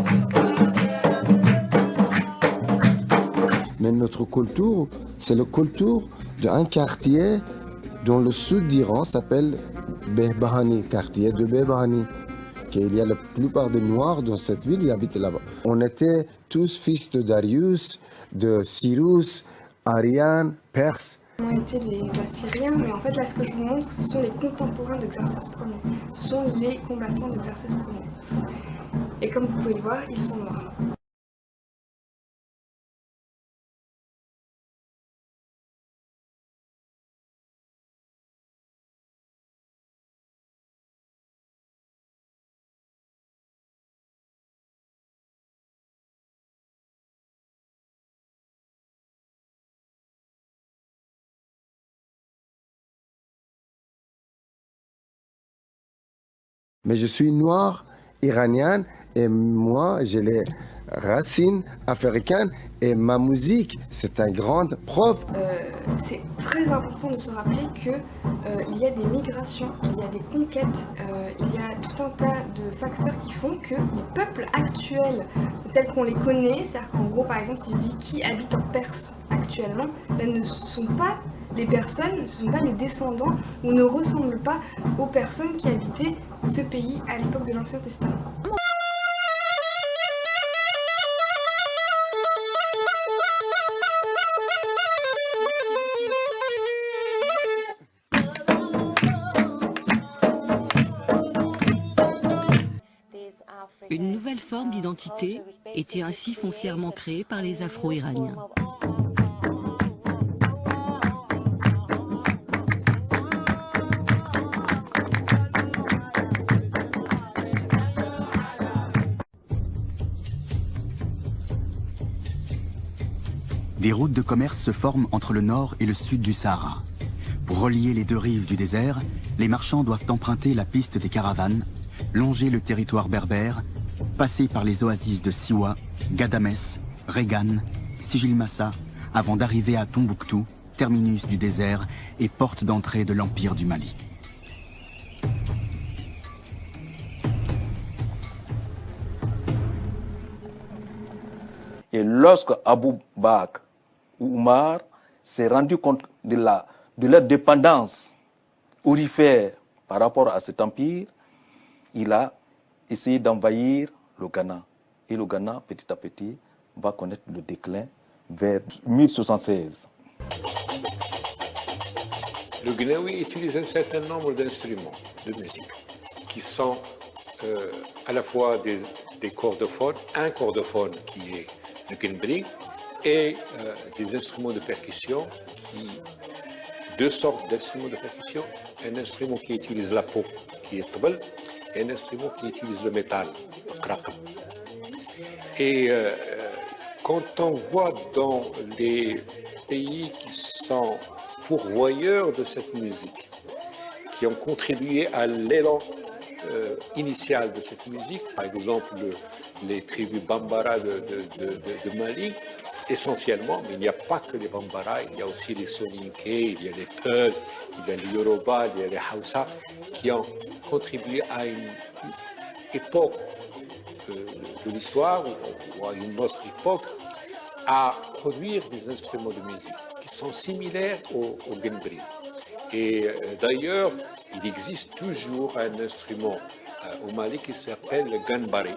Mais notre culture, c'est la culture d'un quartier dans le sud d'Iran, s'appelle Behbahani, quartier de Behbahani. Il y a la plupart des Noirs dans cette ville qui habitent là-bas. On était tous fils de Darius, de Cyrus, Ariane, Perse. On était les Assyriens, mais en fait là ce que je vous montre, ce sont les contemporains de Xerxès Ier. Ce sont les combattants de Xerxès Ier. Et comme vous pouvez le voir, ils sont noirs. Mais je suis noir, iranien, et moi, j'ai les racines africaines, et ma musique, c'est un grand prof. C'est très important de se rappeler qu'il y a des migrations, il y a des conquêtes, il y a tout un tas de facteurs qui font que les peuples actuels, tels qu'on les connaît, c'est-à-dire qu'en gros, par exemple, si je dis qui habite en Perse actuellement, ben, ne sont pas les personnes, ne sont pas les descendants ou ne ressemblent pas aux personnes qui habitaient ce pays à l'époque de l'Ancien Testament. Une nouvelle forme d'identité était ainsi foncièrement créée par les Afro-Iraniens. Des routes de commerce se forment entre le nord et le sud du Sahara. Pour relier les deux rives du désert, les marchands doivent emprunter la piste des caravanes, longer le territoire berbère, passer par les oasis de Siwa, Ghadamès, Regan, Sijilmassa, avant d'arriver à Tombouctou, terminus du désert et porte d'entrée de l'Empire du Mali. Et lorsque Abou Bakr ou Omar s'est rendu compte de leur dépendance aurifère par rapport à cet empire, il a essayé d'envahir le Ghana. Et le Ghana, petit à petit, va connaître le déclin vers 1076. Le Gnawi utilise un certain nombre d'instruments de musique qui sont à la fois des cordophones, un cordophone qui est le Gnbri, et des instruments de percussion, deux sortes d'instruments de percussion, un instrument qui utilise la peau, qui est tabal, et un instrument qui utilise le métal, le kraqam. Et quand on voit dans les pays qui sont pourvoyeurs de cette musique, qui ont contribué à l'élan initial de cette musique, par exemple les tribus Bambara de Mali, essentiellement, mais il n'y a pas que les Bambara, il y a aussi les Soninké, il y a les Peul, il y a les Yoruba, il y a les Hausa, qui ont contribué à une époque de l'histoire, ou à une autre époque, à produire des instruments de musique qui sont similaires au Gnbri. Et d'ailleurs, il existe toujours un instrument au Mali qui s'appelle le Ganbari.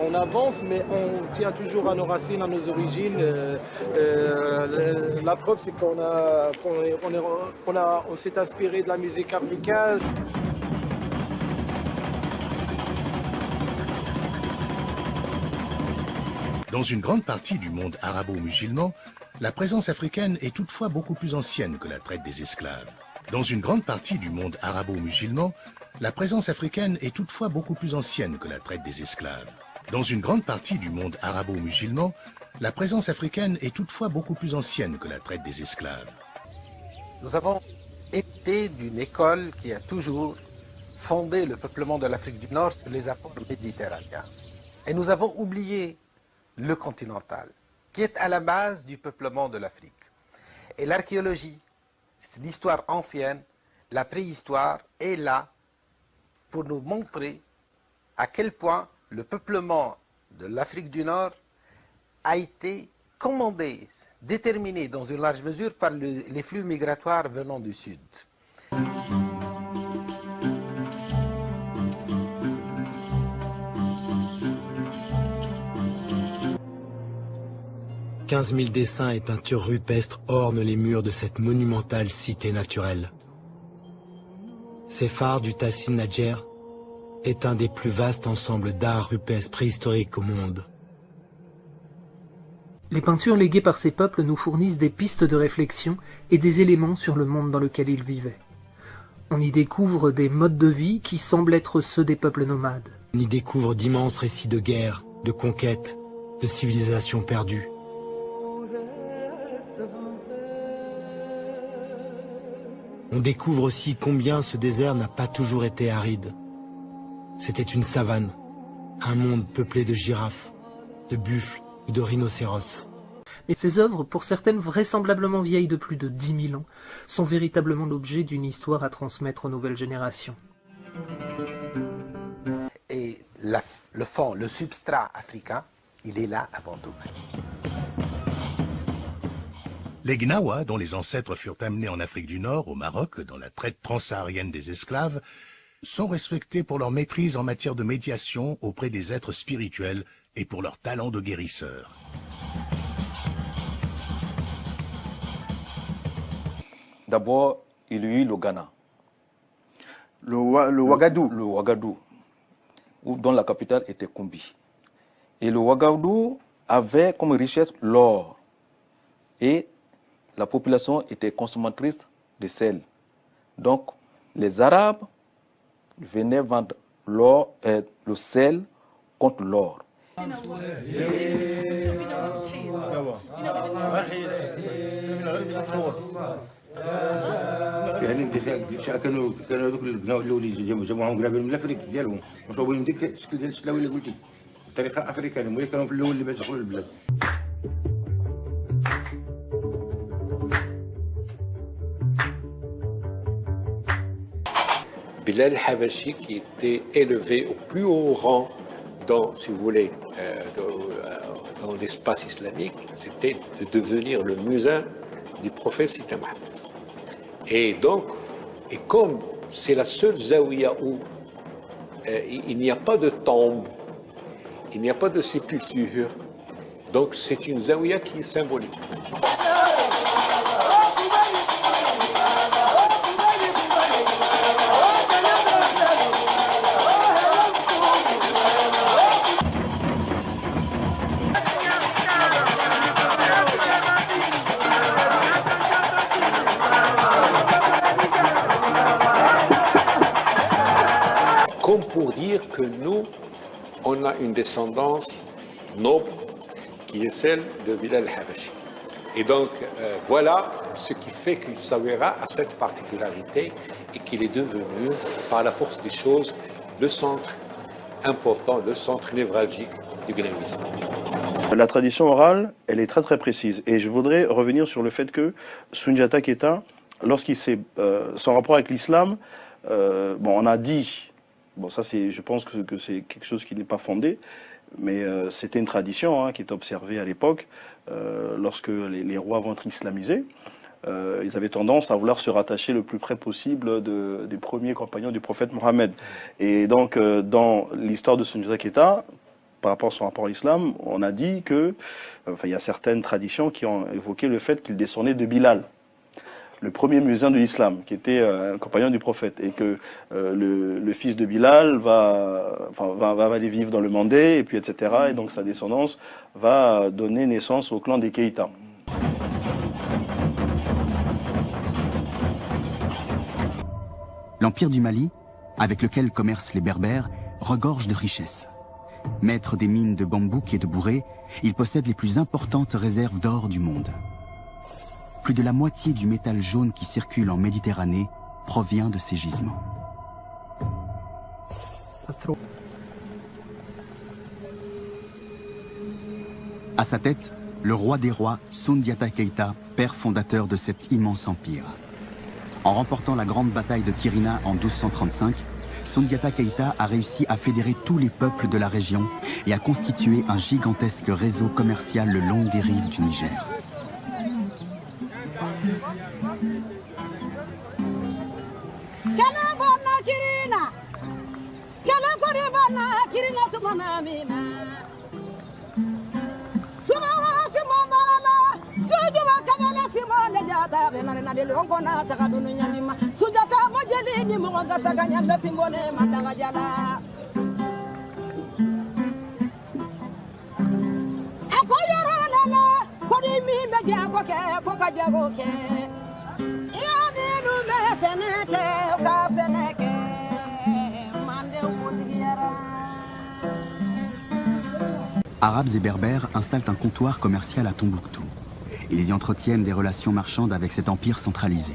On avance, mais on tient toujours à nos racines, à nos origines. La preuve, c'est qu'on s'est inspiré de la musique africaine. Dans une grande partie du monde arabo-musulman, la présence africaine est toutefois beaucoup plus ancienne que la traite des esclaves. Dans une grande partie du monde arabo-musulman, La présence africaine est toutefois beaucoup plus ancienne que la traite des esclaves. Dans une grande partie du monde arabo-musulman, la présence africaine est toutefois beaucoup plus ancienne que la traite des esclaves. Nous avons été d'une école qui a toujours fondé le peuplement de l'Afrique du Nord sur les apports méditerranéens. Et nous avons oublié le continental, qui est à la base du peuplement de l'Afrique. Et l'archéologie, l'histoire ancienne, la préhistoire est là pour nous montrer à quel point le peuplement de l'Afrique du Nord a été commandé, déterminé dans une large mesure par les flux migratoires venant du sud. 15 000 dessins et peintures rupestres ornent les murs de cette monumentale cité naturelle. Sephar du Tahsil Nadjer est un des plus vastes ensembles d'art rupestre préhistorique au monde. Les peintures léguées par ces peuples nous fournissent des pistes de réflexion et des éléments sur le monde dans lequel ils vivaient. On y découvre des modes de vie qui semblent être ceux des peuples nomades. On y découvre d'immenses récits de guerre, de conquête, de civilisations perdues. On découvre aussi combien ce désert n'a pas toujours été aride. C'était une savane, un monde peuplé de girafes, de buffles ou de rhinocéros. Mais ces œuvres, pour certaines vraisemblablement vieilles de plus de 10 000 ans, sont véritablement l'objet d'une histoire à transmettre aux nouvelles générations. Et le fond, le substrat africain, il est là avant tout. Les Gnawa, dont les ancêtres furent amenés en Afrique du Nord, au Maroc, dans la traite transsaharienne des esclaves, sont respectés pour leur maîtrise en matière de médiation auprès des êtres spirituels et pour leur talent de guérisseurs. D'abord, il y a eu le Ghana. Le Ouagadougou. Le Ouagadougou, dont la capitale était Koumbi. Et le Ouagadougou avait comme richesse l'or. Et la population était consommatrice de sel. Donc, les Arabes venaient vendre l'or et le sel contre l'or. يعني كانوا ذوك الاولين جمعوهم قرابين من الافريك ديالهم مصوبين ديك الشكل ديال الشلاوي اللي قلتي بطريقه افريكانيه ولكن كانوا في الاول اللي باش يدخلوا للبلاد. Bilal Habashi qui était élevé au plus haut rang dans, si vous voulez, dans l'espace islamique, c'était de devenir le muezzin du prophète Sidna Mohammed. Et donc, et comme c'est la seule zawiya où il n'y a pas de tombe, il n'y a pas de sépulture, donc c'est une zawiya qui est symbolique. Comme pour dire que nous, on a une descendance noble qui est celle de Bilal Habashi. Et donc, voilà ce qui fait qu'il s'avouera à cette particularité et qu'il est devenu, par la force des choses, le centre important, le centre névralgique du gnawisme. La tradition orale, elle est très très précise. Et je voudrais revenir sur le fait que Soundiata Keita, lorsqu'il s'est, son rapport avec l'islam, bon, on a dit, bon, ça c'est, je pense que c'est quelque chose qui n'est pas fondé, mais c'était une tradition qui était observée à l'époque, lorsque les rois vont être islamisés. Ils avaient tendance à vouloir se rattacher le plus près possible des premiers compagnons du prophète Mohammed. Et donc, dans l'histoire de Soundiata Keita, par rapport à son rapport à l'islam, on a dit que, enfin, il y a certaines traditions qui ont évoqué le fait qu'il descendait de Bilal, le premier muezzin de l'islam, qui était un compagnon du prophète, et que le fils de Bilal va aller vivre dans le Mandé, et puis etc. Et donc sa descendance va donner naissance au clan des Keïta. L'Empire du Mali avec lequel commercent les Berbères, regorge de richesses. Maître des mines de bambouk et de bourré, il possède les plus importantes réserves d'or du monde. Plus de la moitié du métal jaune qui circule en Méditerranée provient de ces gisements. À sa tête, le roi des rois, Soundiata Keïta, père fondateur de cet immense empire. En remportant la grande bataille de Kirina en 1235, Soundiata Keïta a réussi à fédérer tous les peuples de la région et à constituer un gigantesque réseau commercial le long des rives du Niger. Arabes et Berbères installent un comptoir commercial à Tombouctou. Ils y entretiennent des relations marchandes avec cet empire centralisé.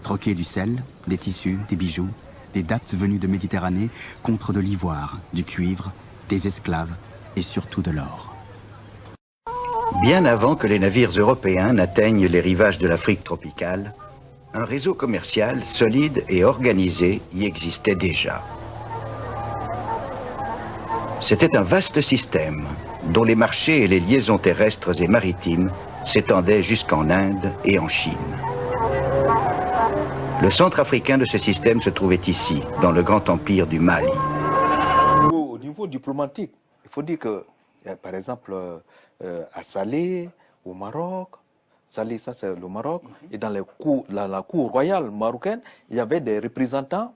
Troquer du sel, des tissus, des bijoux, des dattes venues de Méditerranée contre de l'ivoire, du cuivre, des esclaves et surtout de l'or. Bien avant que les navires européens n'atteignent les rivages de l'Afrique tropicale, un réseau commercial solide et organisé y existait déjà. C'était un vaste système dont les marchés et les liaisons terrestres et maritimes s'étendaient jusqu'en Inde et en Chine. Le centre africain de ce système se trouvait ici, dans le grand empire du Mali. Au niveau diplomatique, il faut dire que, par exemple, à Salé, au Maroc, Salé, ça c'est le Maroc, et dans la cour royale marocaine, il y avait des représentants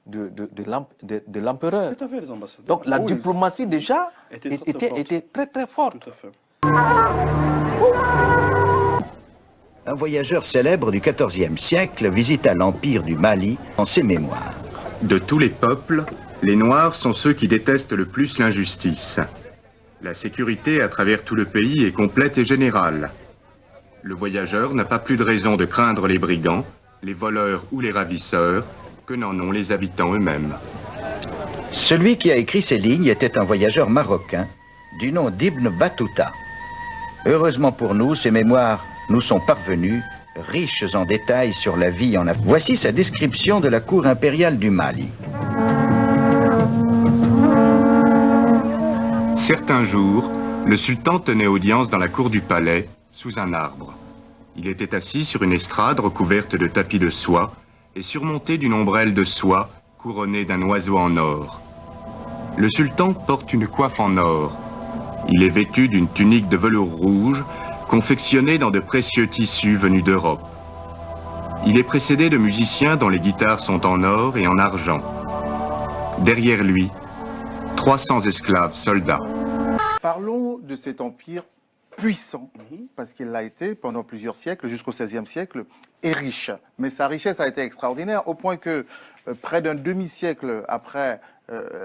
de l'empereur. Tout à fait, les ambassadeurs. Donc la diplomatie déjà était très très forte. Tout à fait. Un voyageur célèbre du XIVe siècle visita l'empire du Mali en ses mémoires. De tous les peuples, les Noirs sont ceux qui détestent le plus l'injustice. La sécurité à travers tout le pays est complète et générale. Le voyageur n'a pas plus de raison de craindre les brigands, les voleurs ou les ravisseurs que n'en ont les habitants eux-mêmes. Celui qui a écrit ces lignes était un voyageur marocain du nom d'Ibn Battuta. Heureusement pour nous, ces mémoires nous sont parvenues, riches en détails sur la vie en Afrique. Voici sa description de la cour impériale du Mali. Certains jours, le sultan tenait audience dans la cour du palais, sous un arbre. Il était assis sur une estrade recouverte de tapis de soie et surmontée d'une ombrelle de soie couronnée d'un oiseau en or. Le sultan porte une coiffe en or. Il est vêtu d'une tunique de velours rouge, confectionnée dans de précieux tissus venus d'Europe. Il est précédé de musiciens dont les guitares sont en or et en argent. Derrière lui, 300 esclaves soldats. Parlons de cet empire puissant, parce qu'il l'a été pendant plusieurs siècles, jusqu'au XVIe siècle, et riche. Mais sa richesse a été extraordinaire, au point que près d'un demi-siècle après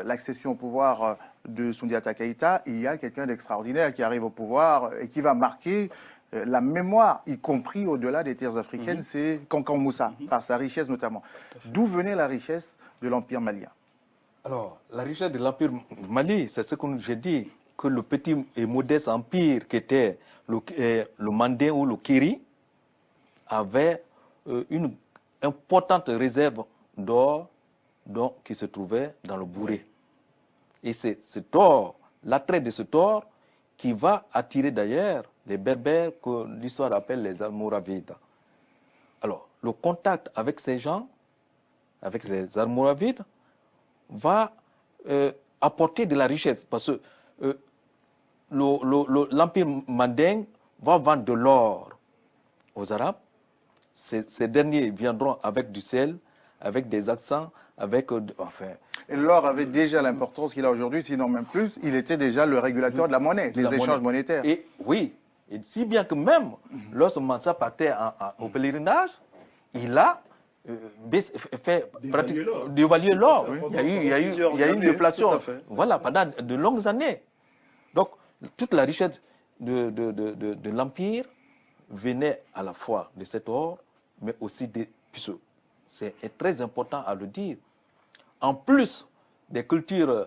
l'accession au pouvoir de Soundiata Keïta, il y a quelqu'un d'extraordinaire qui arrive au pouvoir et qui va marquer la mémoire, y compris au-delà des terres africaines, c'est Kankan Moussa, par sa richesse notamment. D'où venait la richesse de l'empire malien? Alors, la richesse de l'empire Mali, c'est ce que j'ai dit, que le petit et modeste empire qui était le Mandé ou le Kiri avait une importante réserve d'or qui se trouvait dans le bourré. Et c'est cet or, l'attrait de cet or, qui va attirer d'ailleurs les Berbères que l'histoire appelle les Almoravides. Alors, le contact avec ces gens, avec ces Almoravides, va apporter de la richesse, parce que l'empire manding va vendre de l'or aux Arabes. Ces derniers viendront avec du sel, avec des accents, avec... enfin. Et l'or avait déjà l'importance qu'il a aujourd'hui, sinon même plus. Il était déjà le régulateur de la monnaie, des échanges monétaires. Et oui, et si bien que même lorsque Mansa partait au pèlerinage, il a d'évaluer l'or. Il y a eu une déflation, voilà, pendant de longues années. Donc, toute la richesse de l'Empire venait à la fois de cet or, mais aussi des puceaux. C'est très important à le dire. En plus des cultures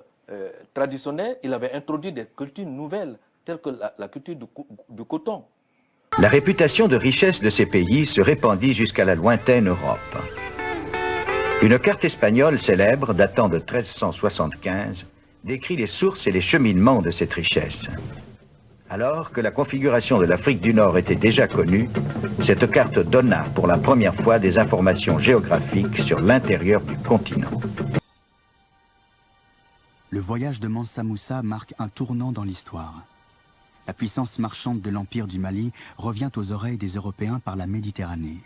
traditionnelles, il avait introduit des cultures nouvelles, telles que la culture du coton. La réputation de richesse de ces pays se répandit jusqu'à la lointaine Europe. Une carte espagnole célèbre, datant de 1375, décrit les sources et les cheminements de cette richesse. Alors que la configuration de l'Afrique du Nord était déjà connue, cette carte donna pour la première fois des informations géographiques sur l'intérieur du continent. Le voyage de Mansa Moussa marque un tournant dans l'histoire. La puissance marchande de l'Empire du Mali revient aux oreilles des Européens par la Méditerranée.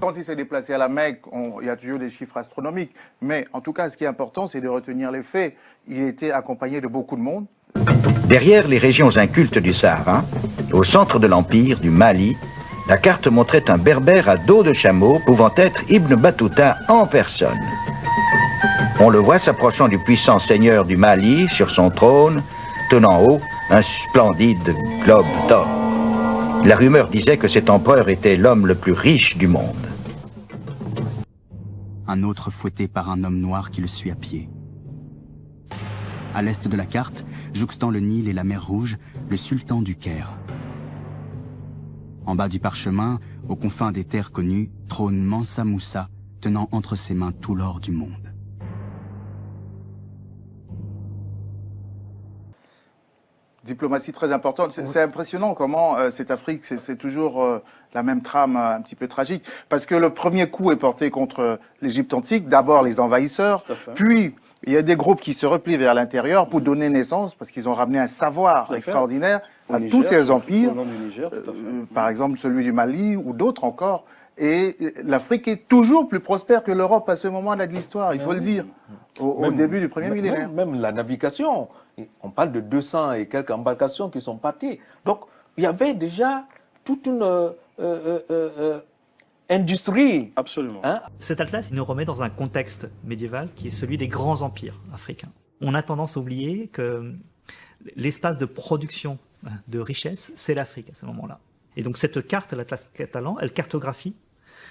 Quand il s'est déplacé à la Mecque, il y a toujours des chiffres astronomiques. Mais en tout cas, ce qui est important, c'est de retenir les faits. Il était accompagné de beaucoup de monde. Derrière les régions incultes du Sahara, au centre de l'Empire du Mali, la carte montrait un berbère à dos de chameau pouvant être Ibn Battuta en personne. On le voit s'approchant du puissant seigneur du Mali sur son trône, tenant haut un splendide globe d'or. La rumeur disait que cet empereur était l'homme le plus riche du monde. Un autre fouetté par un homme noir qui le suit à pied. À l'est de la carte, jouxtant le Nil et la mer Rouge, le sultan du Caire. En bas du parchemin, aux confins des terres connues, trône Mansa Moussa, tenant entre ses mains tout l'or du monde. Diplomatie très importante. C'est impressionnant comment cette Afrique, c'est toujours la même trame un petit peu tragique. Parce que le premier coup est porté contre l'Égypte antique, d'abord les envahisseurs, puis il y a des groupes qui se replient vers l'intérieur pour donner naissance, parce qu'ils ont ramené un savoir extraordinaire à tous ces empires, par exemple celui du Mali ou d'autres encore. Et l'Afrique est toujours plus prospère que l'Europe à ce moment-là de l'histoire, il faut le dire, au début du premier millénaire. Même la navigation, on parle de 200 et quelques embarcations qui sont parties. Donc, il y avait déjà toute une industrie. Absolument. Hein? Cet atlas nous remet dans un contexte médiéval qui est celui des grands empires africains. On a tendance à oublier que l'espace de production de richesse, c'est l'Afrique à ce moment-là. Et donc cette carte, l'Atlas catalan, elle cartographie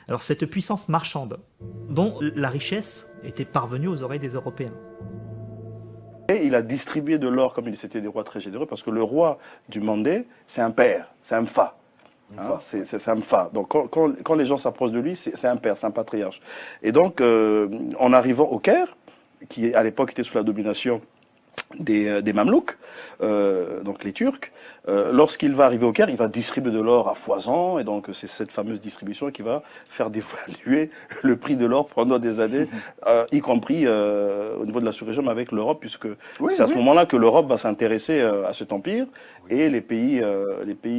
alors cette puissance marchande dont la richesse était parvenue aux oreilles des Européens. Et il a distribué de l'or comme il c'était des rois très généreux, parce que le roi du Mandé, c'est un père, c'est un mfa. Hein, c'est un mfa. Donc quand les gens s'approchent de lui, c'est un père, c'est un patriarche. Et donc, en arrivant au Caire, qui à l'époque était sous la domination des Mamelouks, donc les Turcs, lorsqu'il va arriver au Caire, il va distribuer de l'or à foison, et donc c'est cette fameuse distribution qui va faire dévaluer le prix de l'or pendant des années, y compris au niveau de la sous-région avec l'Europe, puisque c'est à ce moment-là que l'Europe va s'intéresser à cet empire, et les pays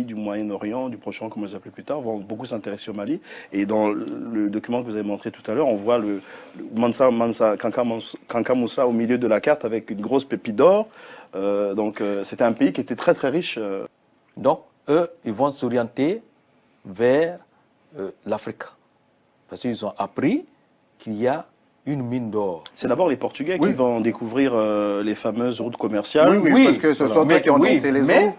du Moyen-Orient, du Proche-Orient, comme on les appelait plus tard, vont beaucoup s'intéresser au Mali. Et dans le document que vous avez montré tout à l'heure, on voit le Kanka Moussa au milieu de la carte avec une grosse pépite d'or. Donc c'était un pays qui était très très riche. Donc eux, ils vont s'orienter vers l'Afrique. Parce qu'ils ont appris qu'il y a une mine d'or. C'est d'abord les Portugais qui vont découvrir les fameuses routes commerciales. Oui, parce que ce sont eux qui ont monté les eaux.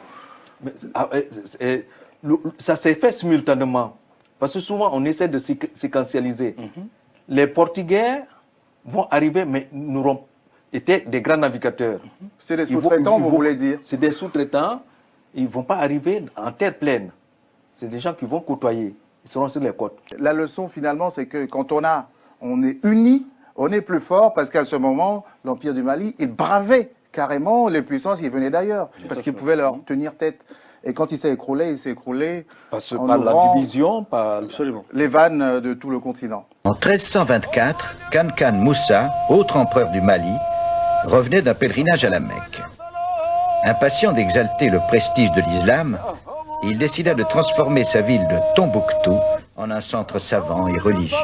Ça s'est fait simultanément. Parce que souvent, on essaie de séquentialiser. Les Portugais vont arriver, mais n'auront étaient des grands navigateurs. C'est des sous-traitants, vous voulez dire? C'est des sous-traitants. Ils ne vont pas arriver en terre pleine. C'est des gens qui vont côtoyer. Ils seront sur les côtes. La leçon, finalement, c'est que quand on est unis, on est plus fort, parce qu'à ce moment, l'Empire du Mali, il bravait carrément les puissances qui venaient d'ailleurs, parce qu'ils pouvaient leur tenir tête. Et quand il s'est écroulé, par la division, par les vannes de tout le continent. En 1324, Kanka Moussa, autre empereur du Mali, revenait d'un pèlerinage à la Mecque. Impatient d'exalter le prestige de l'islam, il décida de transformer sa ville de Tombouctou en un centre savant et religieux.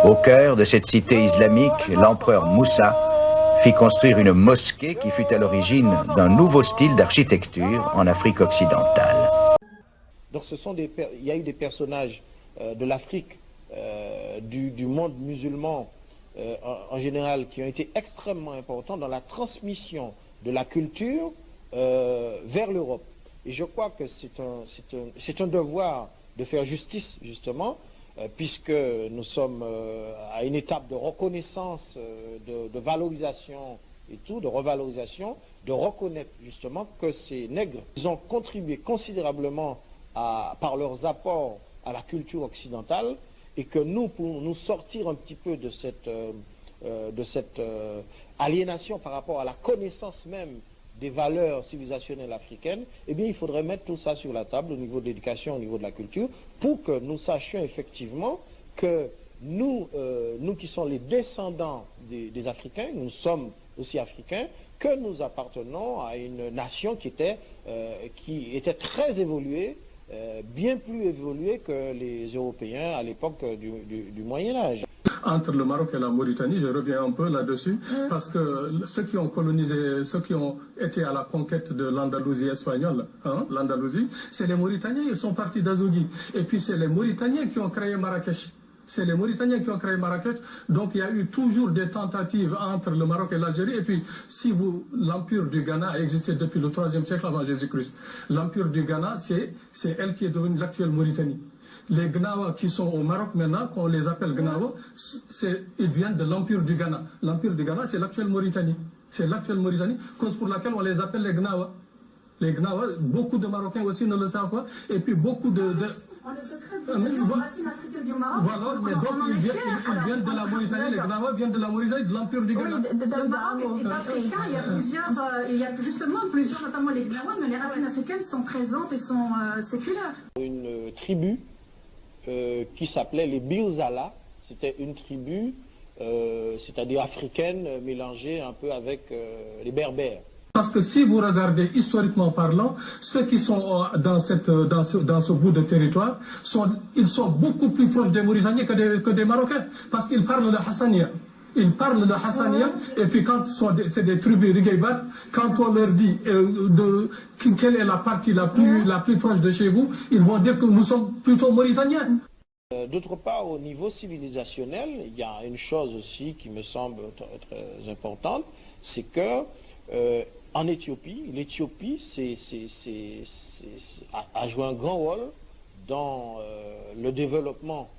Au cœur de cette cité islamique, l'empereur Moussa fit construire une mosquée qui fut à l'origine d'un nouveau style d'architecture en Afrique occidentale. Donc il y a eu des personnages de l'Afrique du monde musulman en général, qui ont été extrêmement importants dans la transmission de la culture vers l'Europe. Et je crois que c'est un devoir de faire justice, justement, puisque nous sommes à une étape de reconnaissance, de valorisation et tout, de revalorisation, de reconnaître justement que ces nègres, ils ont contribué considérablement par leurs apports à la culture occidentale, et que nous, pour nous sortir un petit peu de cette aliénation par rapport à la connaissance même des valeurs civilisationnelles africaines, eh bien il faudrait mettre tout ça sur la table au niveau de l'éducation, au niveau de la culture, pour que nous sachions effectivement que nous qui sommes les descendants des Africains, nous sommes aussi africains, que nous appartenons à une nation qui était très évoluée, bien plus évoluée que les Européens à l'époque du Moyen-Âge. Entre le Maroc et la Mauritanie, je reviens un peu là-dessus, parce que ceux qui ont colonisé, ceux qui ont été à la conquête de l'Andalousie espagnole, l'Andalousie, c'est les Mauritaniens, ils sont partis d'Azougui. Et puis c'est les Mauritaniens qui ont créé Marrakech. C'est les Mauritaniens qui ont créé Marrakech. Donc il y a eu toujours des tentatives entre le Maroc et l'Algérie. Et puis, l'empire du Ghana a existé depuis le 3e siècle avant Jésus-Christ. L'empire du Ghana, c'est elle qui est devenue l'actuelle Mauritanie. Les Gnawa qui sont au Maroc maintenant, qu'on les appelle Gnawa, ils viennent de l'empire du Ghana. L'empire du Ghana, c'est l'actuelle Mauritanie. C'est l'actuelle Mauritanie, cause pour laquelle on les appelle les Gnawa. Les Gnawa, beaucoup de Marocains aussi ne le savent pas. Et puis beaucoup de... On le sait très bien, les racines africaines du Maroc. Voilà, mais donc ils viennent de la Mauritanie, les Gnawa viennent de la Mauritanie, de l'empire du Ghana. Oui, dans le Maroc et d'Africains, il y a justement plusieurs, notamment les Gnawa, mais les racines africaines sont présentes et sont séculaires. Une tribu qui s'appelait les Bilzala, c'était une tribu, c'est-à-dire africaine, mélangée un peu avec les Berbères. Parce que si vous regardez historiquement parlant, ceux qui sont dans ce bout de territoire, ils sont beaucoup plus proches des Mauritaniens que des Marocains, parce qu'ils parlent de Hassania. Ils parlent de Hassania, et puis quand c'est des tribus Rigaybat, quand on leur dit quelle est la partie la plus proche de chez vous, ils vont dire que nous sommes plutôt Mauritaniens. D'autre part, au niveau civilisationnel, il y a une chose aussi qui me semble très importante, c'est que en Éthiopie, l'Éthiopie a joué un grand rôle dans le développement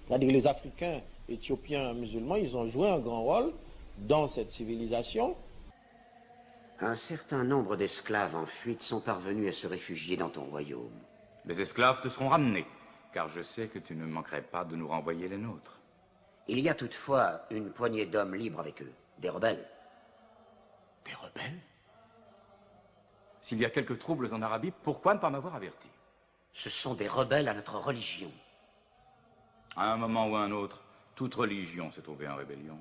c'est-à-dire les Africains, Éthiopiens, musulmans, ils ont joué un grand rôle dans cette civilisation. Un certain nombre d'esclaves en fuite sont parvenus à se réfugier dans ton royaume. Les esclaves te seront ramenés, car je sais que tu ne manquerais pas de nous renvoyer les nôtres. Il y a toutefois une poignée d'hommes libres avec eux, des rebelles. Des rebelles? S'il y a quelques troubles en Arabie, pourquoi ne pas m'avoir averti? Ce sont des rebelles à notre religion. À un moment ou à un autre, toute religion se trouvait en rébellion.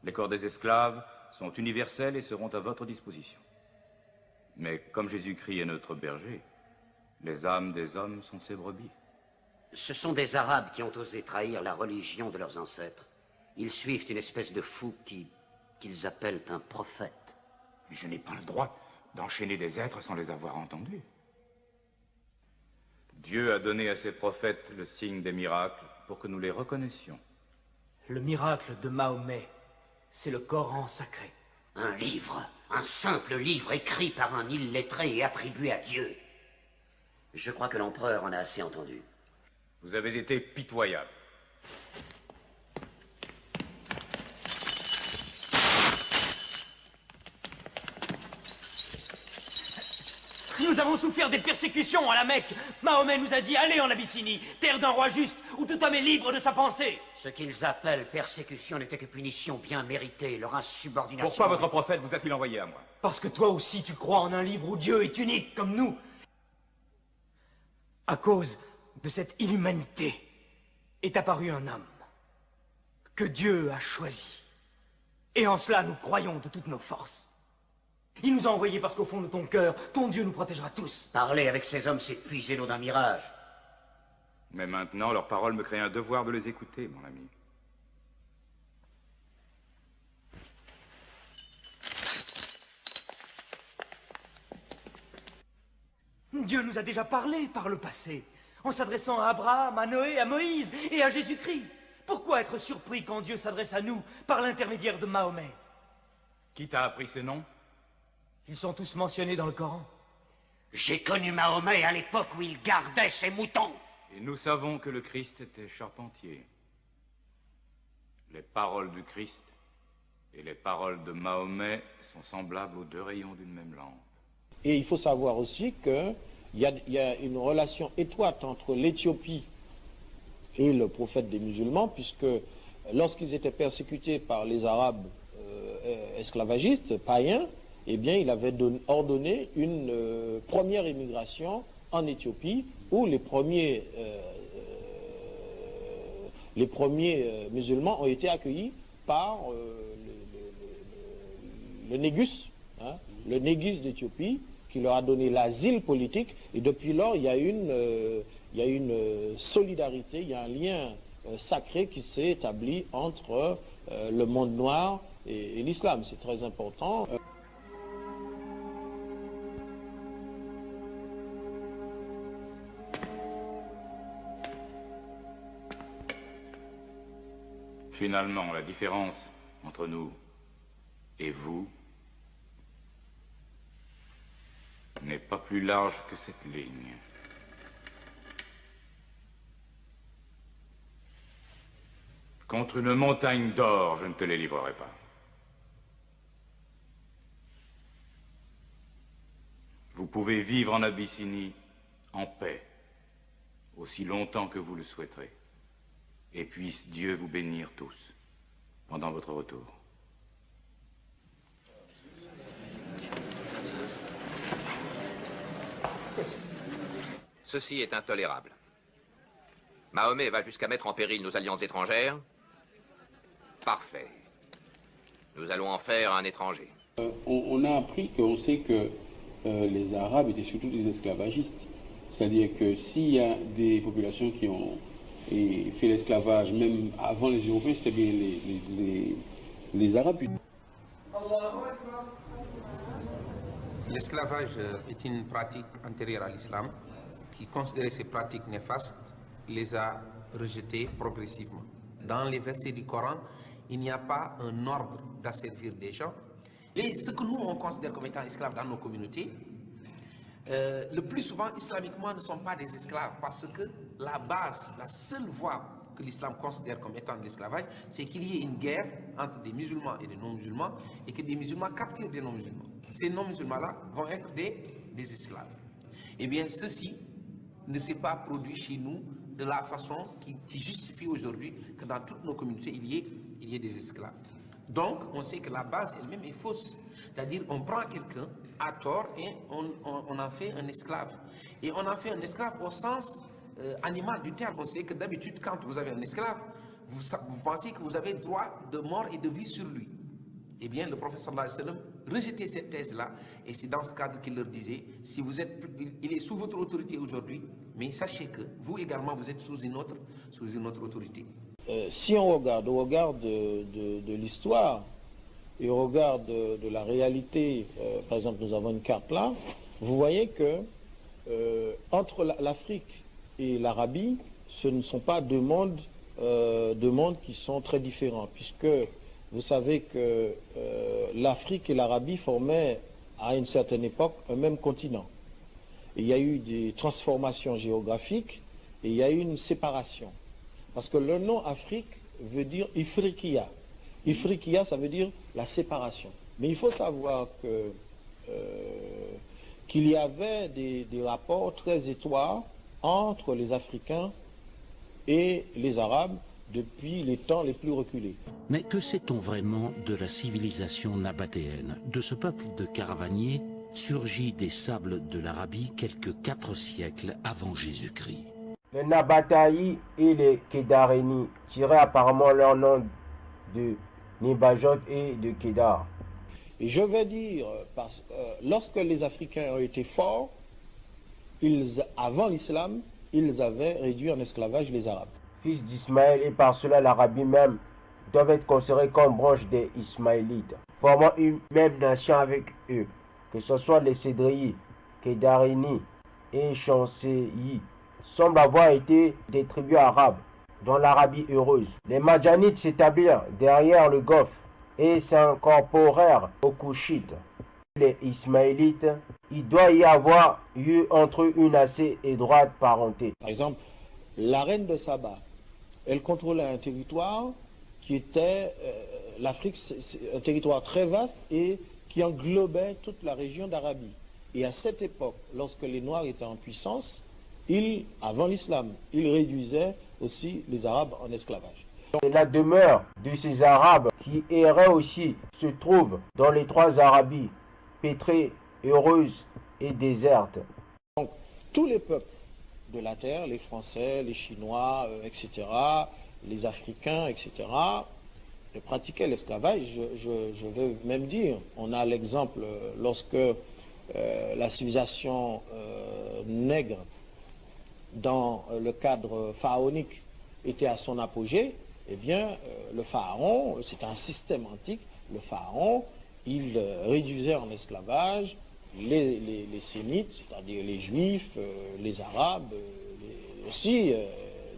Les corps des esclaves sont universels et seront à votre disposition. Mais comme Jésus-Christ est notre berger, les âmes des hommes sont ses brebis. Ce sont des Arabes qui ont osé trahir la religion de leurs ancêtres. Ils suivent une espèce de fou qu'ils appellent un prophète. Mais je n'ai pas le droit d'enchaîner des êtres sans les avoir entendus. Dieu a donné à ses prophètes le signe des miracles pour que nous les reconnaissions. Le miracle de Mahomet, c'est le Coran sacré. Un livre, un simple livre écrit par un illettré et attribué à Dieu. Je crois que l'empereur en a assez entendu. Vous avez été pitoyable. Nous avons souffert des persécutions à la Mecque. Mahomet nous a dit, allez en Abyssinie, terre d'un roi juste, où tout homme est libre de sa pensée. Ce qu'ils appellent persécution n'était que punition bien méritée, leur insubordination... Pourquoi votre prophète vous a-t-il envoyé à moi? Parce que toi aussi tu crois en un livre où Dieu est unique, comme nous. À cause de cette inhumanité est apparu un homme que Dieu a choisi. Et en cela nous croyons de toutes nos forces. Il nous a envoyés parce qu'au fond de ton cœur, ton Dieu nous protégera tous. Parler avec ces hommes, c'est puiser l'eau d'un mirage. Mais maintenant, leurs paroles me créent un devoir de les écouter, mon ami. Dieu nous a déjà parlé par le passé. en s'adressant à Abraham, à Noé, à Moïse et à Jésus-Christ. Pourquoi être surpris quand Dieu s'adresse à nous par l'intermédiaire de Mahomet? Qui t'a appris ces noms? Ils sont tous mentionnés dans le Coran. J'ai connu Mahomet à l'époque où il gardait ses moutons. Et nous savons que le Christ était charpentier. Les paroles du Christ et les paroles de Mahomet sont semblables aux deux rayons d'une même lampe. Et il faut savoir aussi qu'il y a une relation étroite entre l'Éthiopie et le prophète des musulmans, puisque lorsqu'ils étaient persécutés par les Arabes esclavagistes, païens, eh bien, il avait ordonné une première immigration en Éthiopie, où les premiers musulmans ont été accueillis par le Négus, hein, le Négus d'Éthiopie, qui leur a donné l'asile politique. Et depuis lors, il y a une solidarité, il y a un lien sacré qui s'est établi entre le monde noir et l'islam. C'est très important. Finalement, la différence entre nous et vous n'est pas plus large que cette ligne. Contre une montagne d'or, je ne te les livrerai pas. Vous pouvez vivre en Abyssinie en paix, aussi longtemps que vous le souhaiterez. Et puisse Dieu vous bénir tous pendant votre retour. Ceci est intolérable. Mahomet va jusqu'à mettre en péril nos alliances étrangères. Parfait. Nous allons en faire un étranger. On a appris qu'on sait que les Arabes étaient surtout des esclavagistes. C'est-à-dire que s'il y a des populations qui ont fait l'esclavage, même avant les Européens, c'était bien les Arabes. L'esclavage est une pratique antérieure à l'islam qui, considérait ces pratiques néfastes, les a rejetées progressivement. Dans les versets du Coran, il n'y a pas un ordre d'asservir des gens. Et ce que nous, on considère comme étant esclaves dans nos communautés, le plus souvent, islamiquement, ne sont pas des esclaves, parce que la base, la seule voie que l'islam considère comme étant de l'esclavage, c'est qu'il y ait une guerre entre des musulmans et des non-musulmans, et que des musulmans capturent des non-musulmans. Ces non-musulmans-là vont être des esclaves. Eh bien, ceci ne s'est pas produit chez nous de la façon qui justifie aujourd'hui que dans toutes nos communautés, il y ait des esclaves. Donc, on sait que la base elle-même est fausse. C'est-à-dire, on prend quelqu'un à tort et on en fait un esclave. Et on en fait un esclave au sens animal du terme. On sait que d'habitude, quand vous avez un esclave, vous pensez que vous avez droit de mort et de vie sur lui. Eh bien, le prophète sallallahu alayhi wa sallam rejetait cette thèse-là, et c'est dans ce cadre qu'il leur disait, si vous êtes, il est sous votre autorité aujourd'hui, mais sachez que vous également, vous êtes sous une autre autorité. Si on regarde, au regard de l'histoire et au regard de la réalité, par exemple, nous avons une carte là, vous voyez que entre l'Afrique et l'Arabie, ce ne sont pas deux mondes qui sont très différents, puisque vous savez que l'Afrique et l'Arabie formaient à une certaine époque un même continent. Et il y a eu des transformations géographiques et il y a eu une séparation. Parce que le nom Afrique veut dire Ifriqiya. Ifriqiya, ça veut dire la séparation. Mais il faut savoir qu'il y avait des rapports très étroits entre les Africains et les Arabes depuis les temps les plus reculés. Mais que sait-on vraiment de la civilisation nabatéenne, de ce peuple de caravaniers surgi des sables de l'Arabie quelques 4 siècles avant Jésus-Christ? Les Nabataï et les Kedaréni tiraient apparemment leur nom de Nibajot et de Kedar. Et je vais dire, lorsque les Africains ont été forts, avant l'islam, ils avaient réduit en esclavage les Arabes. Fils d'Ismaël, et par cela l'Arabie même doivent être considérés comme branche des Ismaélites, formant une même nation avec eux, que ce soit les Cédriyi, Kedarini et Chanséyi, semblent avoir été des tribus arabes dans l'Arabie heureuse. Les Madjanites s'établirent derrière le Golfe et s'incorporèrent aux Couchites. Les Ismaélites, il doit y avoir eu entre eux une assez étroite parenté. Par exemple, la reine de Saba, elle contrôlait un territoire qui était l'Afrique, un territoire très vaste et qui englobait toute la région d'Arabie. Et à cette époque, lorsque les Noirs étaient en puissance, avant l'islam, ils réduisaient aussi les Arabes en esclavage. Et la demeure de ces Arabes qui erraient aussi se trouve dans les trois Arabies, pétrées, heureuses et désertes. Donc, tous les peuples de la terre, les Français, les Chinois, etc., les Africains, etc., pratiquaient l'esclavage. Je veux même dire, on a l'exemple lorsque la civilisation nègre, dans le cadre pharaonique, était à son apogée, eh bien, le pharaon, c'est un système antique, le pharaon, il réduisait en esclavage les Sémites, c'est-à-dire les Juifs, les Arabes, aussi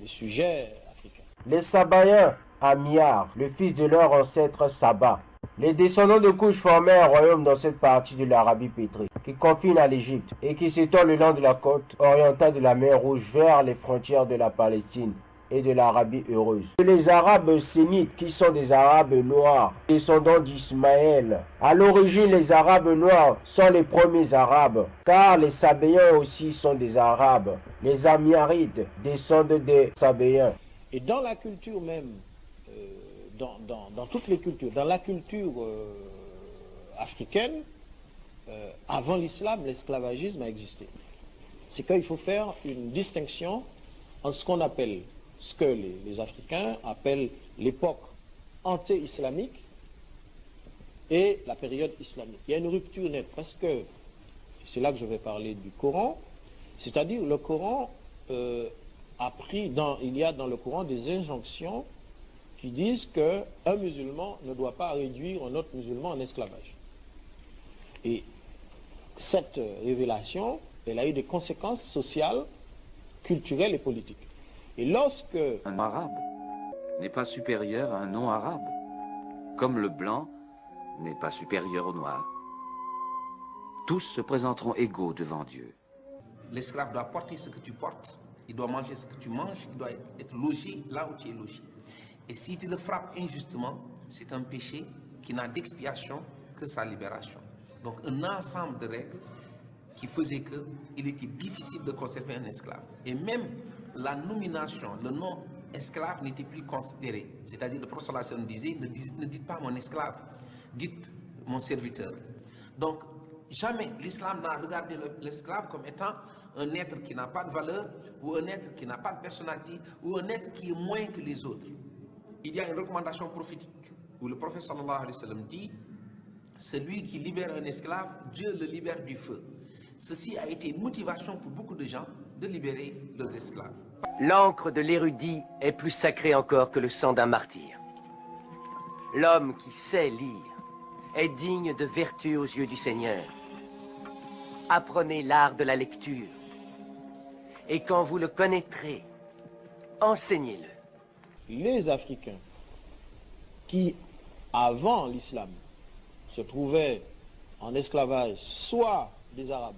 les sujets africains. Les Sabaïens, Amiar, le fils de leur ancêtre Saba. Les descendants de Couche formaient un royaume dans cette partie de l'Arabie pétrée, qui confine à l'Égypte et qui s'étend le long de la côte orientale de la mer Rouge vers les frontières de la Palestine et de l'Arabie heureuse. Les Arabes sémites, qui sont des Arabes noirs, descendants d'Ismaël. À l'origine, les Arabes noirs sont les premiers Arabes, car les Sabéens aussi sont des Arabes. Les Amiarites descendent des Sabéens. Et dans la culture même, dans toutes les cultures, dans la culture africaine, avant l'islam, l'esclavagisme a existé. C'est qu'il faut faire une distinction entre ce qu'on appelle, ce que les Africains appellent l'époque anté-islamique et la période islamique. Il y a une rupture nette parce que, c'est là que je vais parler du Coran, c'est-à-dire le Coran il y a dans le Coran des injonctions qui disent qu'un musulman ne doit pas réduire un autre musulman en esclavage. Et cette révélation, elle a eu des conséquences sociales, culturelles et politiques. Et lorsque un arabe n'est pas supérieur à un non-arabe, comme le blanc n'est pas supérieur au noir, tous se présenteront égaux devant Dieu. L'esclave doit porter ce que tu portes, il doit manger ce que tu manges, il doit être logé là où tu es logé. Et si tu le frappes injustement, c'est un péché qui n'a d'expiation que sa libération. Donc un ensemble de règles qui faisaient qu'il était difficile de conserver un esclave. Et même la nomination, le nom esclave n'était plus considéré. C'est-à-dire le prophète sallallahu alayhi wa sallam disait, ne dites pas mon esclave, dites mon serviteur. Donc jamais l'islam n'a regardé l'esclave comme étant un être qui n'a pas de valeur, ou un être qui n'a pas de personnalité, ou un être qui est moins que les autres. Il y a une recommandation prophétique où le prophète sallallahu alayhi wa sallam dit, celui qui libère un esclave, Dieu le libère du feu. Ceci a été une motivation pour beaucoup de gens de libérer leurs esclaves. L'encre de l'érudit est plus sacrée encore que le sang d'un martyr. L'homme qui sait lire est digne de vertu aux yeux du Seigneur. Apprenez l'art de la lecture. Et quand vous le connaîtrez, enseignez-le. Les Africains qui, avant l'islam, se trouvaient en esclavage, soit des Arabes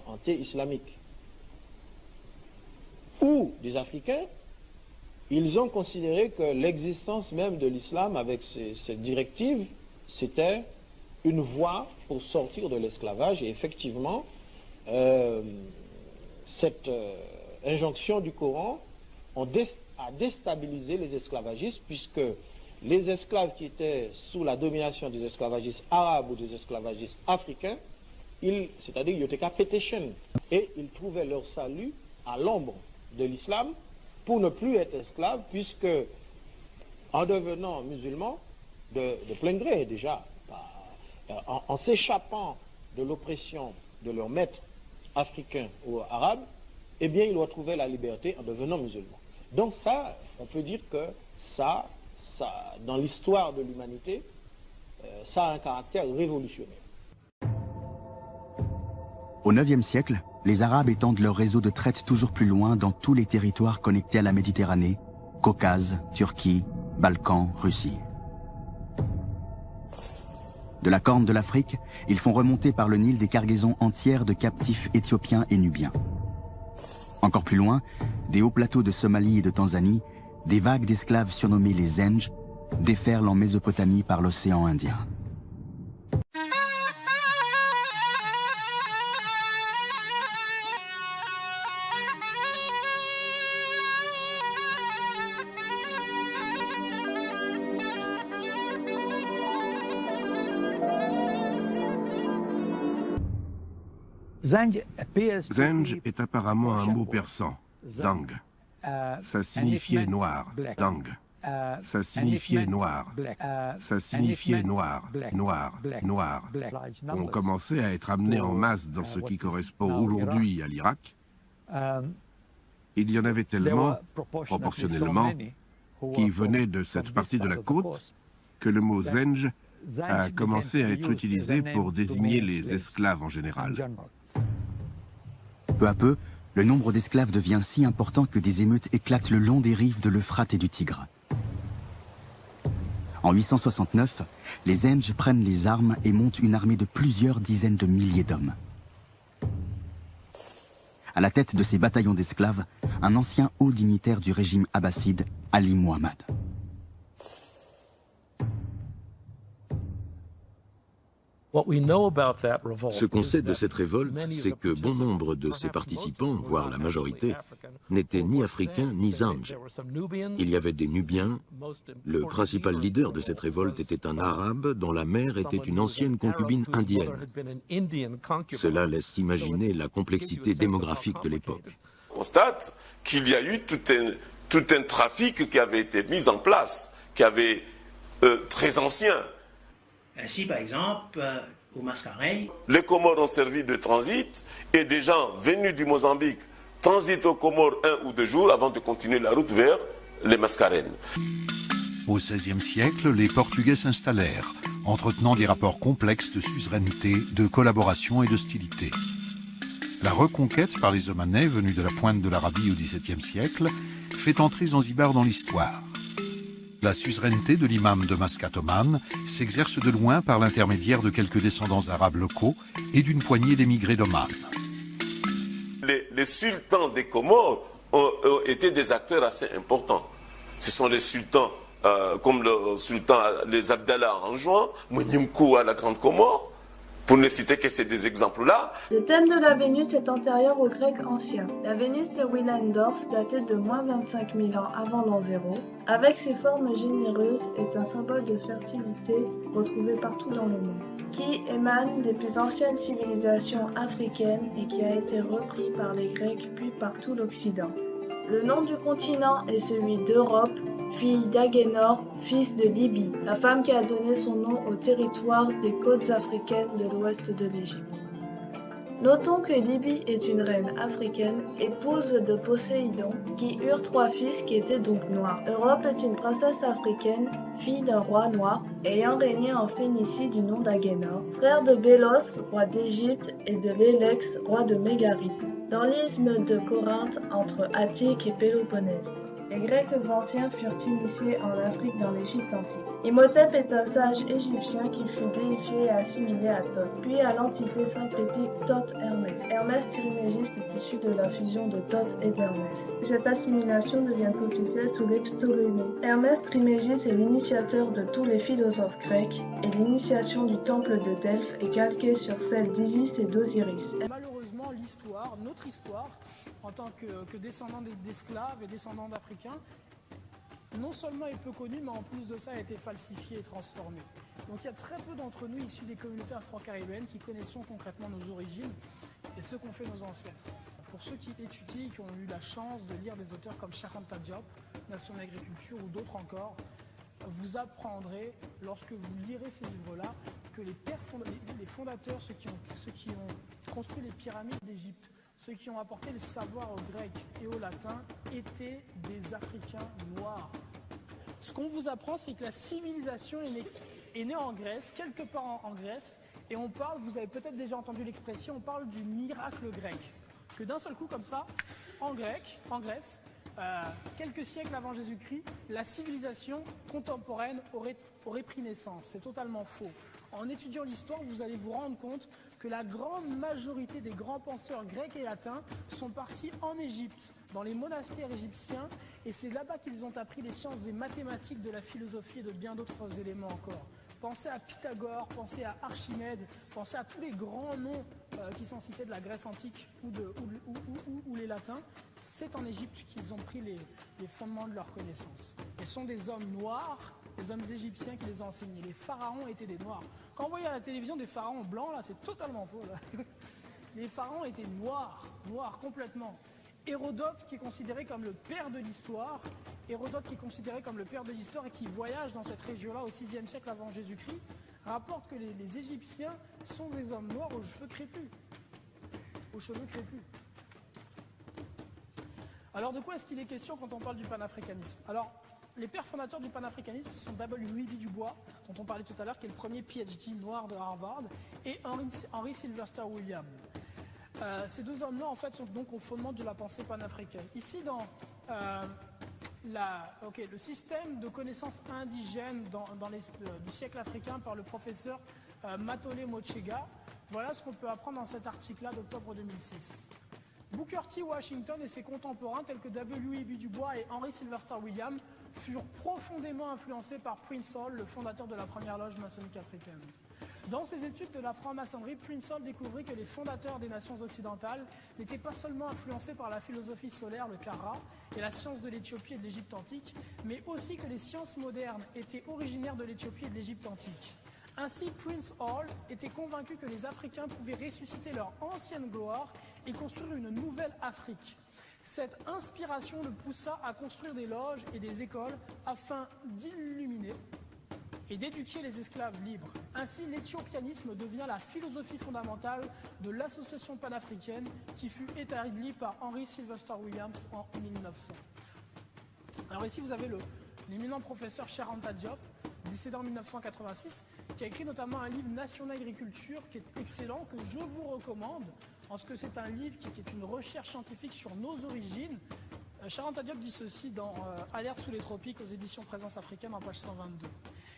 anti-islamiques, ou des Africains, ils ont considéré que l'existence même de l'islam avec cette directive, c'était une voie pour sortir de l'esclavage. Et effectivement, cette injonction du Coran a déstabilisé les esclavagistes, puisque les esclaves qui étaient sous la domination des esclavagistes arabes ou des esclavagistes africains, c'est-à-dire qu'ils étaient qu'à pétéchen, et ils trouvaient leur salut à l'ombre de l'islam pour ne plus être esclaves, puisque en devenant musulmans, de plein gré déjà, en s'échappant de l'oppression de leurs maîtres africains ou arabes, eh bien ils doivent trouver la liberté en devenant musulmans. Donc ça, on peut dire que ça dans l'histoire de l'humanité, ça a un caractère révolutionnaire. Au IXe siècle, les Arabes étendent leur réseau de traite toujours plus loin dans tous les territoires connectés à la Méditerranée, Caucase, Turquie, Balkans, Russie. De la Corne de l'Afrique, ils font remonter par le Nil des cargaisons entières de captifs éthiopiens et nubiens. Encore plus loin, des hauts plateaux de Somalie et de Tanzanie, des vagues d'esclaves surnommés les Zenj déferlent en Mésopotamie par l'océan Indien. Zenj est apparemment un mot persan, Zang. Ça signifiait noir, Zang. Ça signifiait noir. Ça signifiait noir, noir, noir. On commençait à être amenés en masse dans ce qui correspond aujourd'hui à l'Irak. Il y en avait tellement, proportionnellement, qui venaient de cette partie de la côte, que le mot Zenj a commencé à être utilisé pour désigner les esclaves en général. Peu à peu, le nombre d'esclaves devient si important que des émeutes éclatent le long des rives de l'Euphrate et du Tigre. En 869, les Zenj prennent les armes et montent une armée de plusieurs dizaines de milliers d'hommes. À la tête de ces bataillons d'esclaves, un ancien haut dignitaire du régime abbasside, Ali Muhammad. Ce qu'on sait de cette révolte, c'est que bon nombre de ses participants, voire la majorité, n'étaient ni africains ni Zenj. Il y avait des Nubiens. Le principal leader de cette révolte était un Arabe dont la mère était une ancienne concubine indienne. Cela laisse imaginer la complexité démographique de l'époque. On constate qu'il y a eu tout un trafic qui avait été mis en place, qui avait très ancien. Ainsi, par exemple, au Mascareignes, les Comores ont servi de transit et des gens venus du Mozambique transitent aux Comores 1 ou 2 jours avant de continuer la route vers les Mascareignes. Au XVIe siècle, les Portugais s'installèrent, entretenant des rapports complexes de suzeraineté, de collaboration et d'hostilité. La reconquête par les Omanais venus de la pointe de l'Arabie au XVIIe siècle fait entrer Zanzibar dans l'histoire. La suzeraineté de l'imam de Mascate Oman s'exerce de loin par l'intermédiaire de quelques descendants arabes locaux et d'une poignée d'émigrés d'Oman. Les sultans des Comores ont été des acteurs assez importants. Ce sont les sultans comme le sultan, les Abdallah en juin, Mounimkou à la Grande Comore, pour ne citer que ces deux exemples-là. Le thème de la Vénus est antérieur aux Grecs anciens. La Vénus de Willendorf, datée de moins 25 000 ans avant l'an 0, avec ses formes généreuses, est un symbole de fertilité retrouvé partout dans le monde, qui émane des plus anciennes civilisations africaines et qui a été repris par les Grecs puis par tout l'Occident. Le nom du continent est celui d'Europe, fille d'Agénor, fils de Libye, la femme qui a donné son nom au territoire des côtes africaines de l'ouest de l'Égypte. Notons que Libye est une reine africaine, épouse de Poséidon, qui eurent 3 fils qui étaient donc noirs. Europe est une princesse africaine, fille d'un roi noir, ayant régné en Phénicie du nom d'Agénor, frère de Bélos, roi d'Égypte, et de Lélex, roi de Mégarie, dans l'isthme de Corinthe entre Attique et Péloponnèse. Les Grecs anciens furent initiés en Afrique dans l'Égypte antique. Imhotep est un sage égyptien qui fut déifié et assimilé à Thoth, puis à l'entité syncrétique Thoth-Hermès. Hermès Trismégiste est issu de la fusion de Thoth et d'Hermès. Cette assimilation devient officielle sous les Ptolémées. Hermès Trismégiste est l'initiateur de tous les philosophes grecs, et l'initiation du temple de Delphes est calquée sur celle d'Isis et d'Osiris. Malheureusement, l'histoire, notre histoire, en tant que descendants d'esclaves et descendants d'Africains, non seulement est peu connue, mais en plus de ça a été falsifiée et transformée. Donc il y a très peu d'entre nous issus des communautés afro-caribéennes qui connaissons concrètement nos origines et ce qu'ont fait nos ancêtres. Pour ceux qui étudient, qui ont eu la chance de lire des auteurs comme Cheikh Anta Diop, Nation d'agriculture ou d'autres encore, vous apprendrez, lorsque vous lirez ces livres-là, que les fondateurs, ceux qui ont construit les pyramides d'Égypte, ceux qui ont apporté le savoir aux Grecs et aux Latins étaient des Africains noirs. Ce qu'on vous apprend, c'est que la civilisation est née en Grèce, quelque part en Grèce, et on parle, vous avez peut-être déjà entendu l'expression, on parle du miracle grec. que d'un seul coup comme ça, en Grèce, quelques siècles avant Jésus-Christ, la civilisation contemporaine aurait pris naissance. C'est totalement faux. En étudiant l'histoire, vous allez vous rendre compte que la grande majorité des grands penseurs grecs et latins sont partis en Égypte, dans les monastères égyptiens, et c'est là-bas qu'ils ont appris les sciences des mathématiques, de la philosophie et de bien d'autres éléments encore. Pensez à Pythagore, pensez à Archimède, pensez à tous les grands noms qui sont cités de la Grèce antique ou les latins. C'est en Égypte qu'ils ont pris les fondements de leurs connaissances. Et ce sont des hommes noirs, des hommes égyptiens qui les ont enseignés. Les pharaons étaient des noirs. Quand vous voyez à la télévision des pharaons blancs, là, c'est totalement faux. Là. Les pharaons étaient noirs complètement. Hérodote, qui est considéré comme le père de l'histoire, et qui voyage dans cette région-là au VIe siècle avant Jésus-Christ, rapporte que les Égyptiens sont des hommes noirs aux cheveux crépus. Alors de quoi est-ce qu'il est question quand on parle du panafricanisme? Alors, les pères fondateurs du panafricanisme sont W.E.B. Du Bois, dont on parlait tout à l'heure, qui est le premier PhD noir de Harvard, et Henry Sylvester Williams. Ces deux hommes-là, en fait, sont donc au fondement de la pensée panafricaine. Ici, dans le système de connaissances indigènes du siècle africain par le professeur Matole Mochega, voilà ce qu'on peut apprendre dans cet article-là d'octobre 2006. Booker T. Washington et ses contemporains, tels que W.E.B. Du Bois et Henry Sylvester Williams, furent profondément influencés par Prince Hall, le fondateur de la première loge maçonnique africaine. Dans ses études de la franc-maçonnerie, Prince Hall découvrit que les fondateurs des nations occidentales n'étaient pas seulement influencés par la philosophie solaire, le Kara, et la science de l'Éthiopie et de l'Égypte antique, mais aussi que les sciences modernes étaient originaires de l'Éthiopie et de l'Égypte antique. Ainsi, Prince Hall était convaincu que les Africains pouvaient ressusciter leur ancienne gloire et construire une nouvelle Afrique. Cette inspiration le poussa à construire des loges et des écoles afin d'illuminer et d'éduquer les esclaves libres. Ainsi, l'éthiopianisme devient la philosophie fondamentale de l'association panafricaine qui fut établie par Henry Sylvester Williams en 1900. Alors ici, vous avez l'éminent professeur Charanta Diop, décédé en 1986, qui a écrit notamment un livre Nation Agriculture qui est excellent, que je vous recommande, parce que c'est un livre qui est une recherche scientifique sur nos origines. Charanta Diop dit ceci dans Alerte sous les tropiques aux éditions Présence africaine en page 122.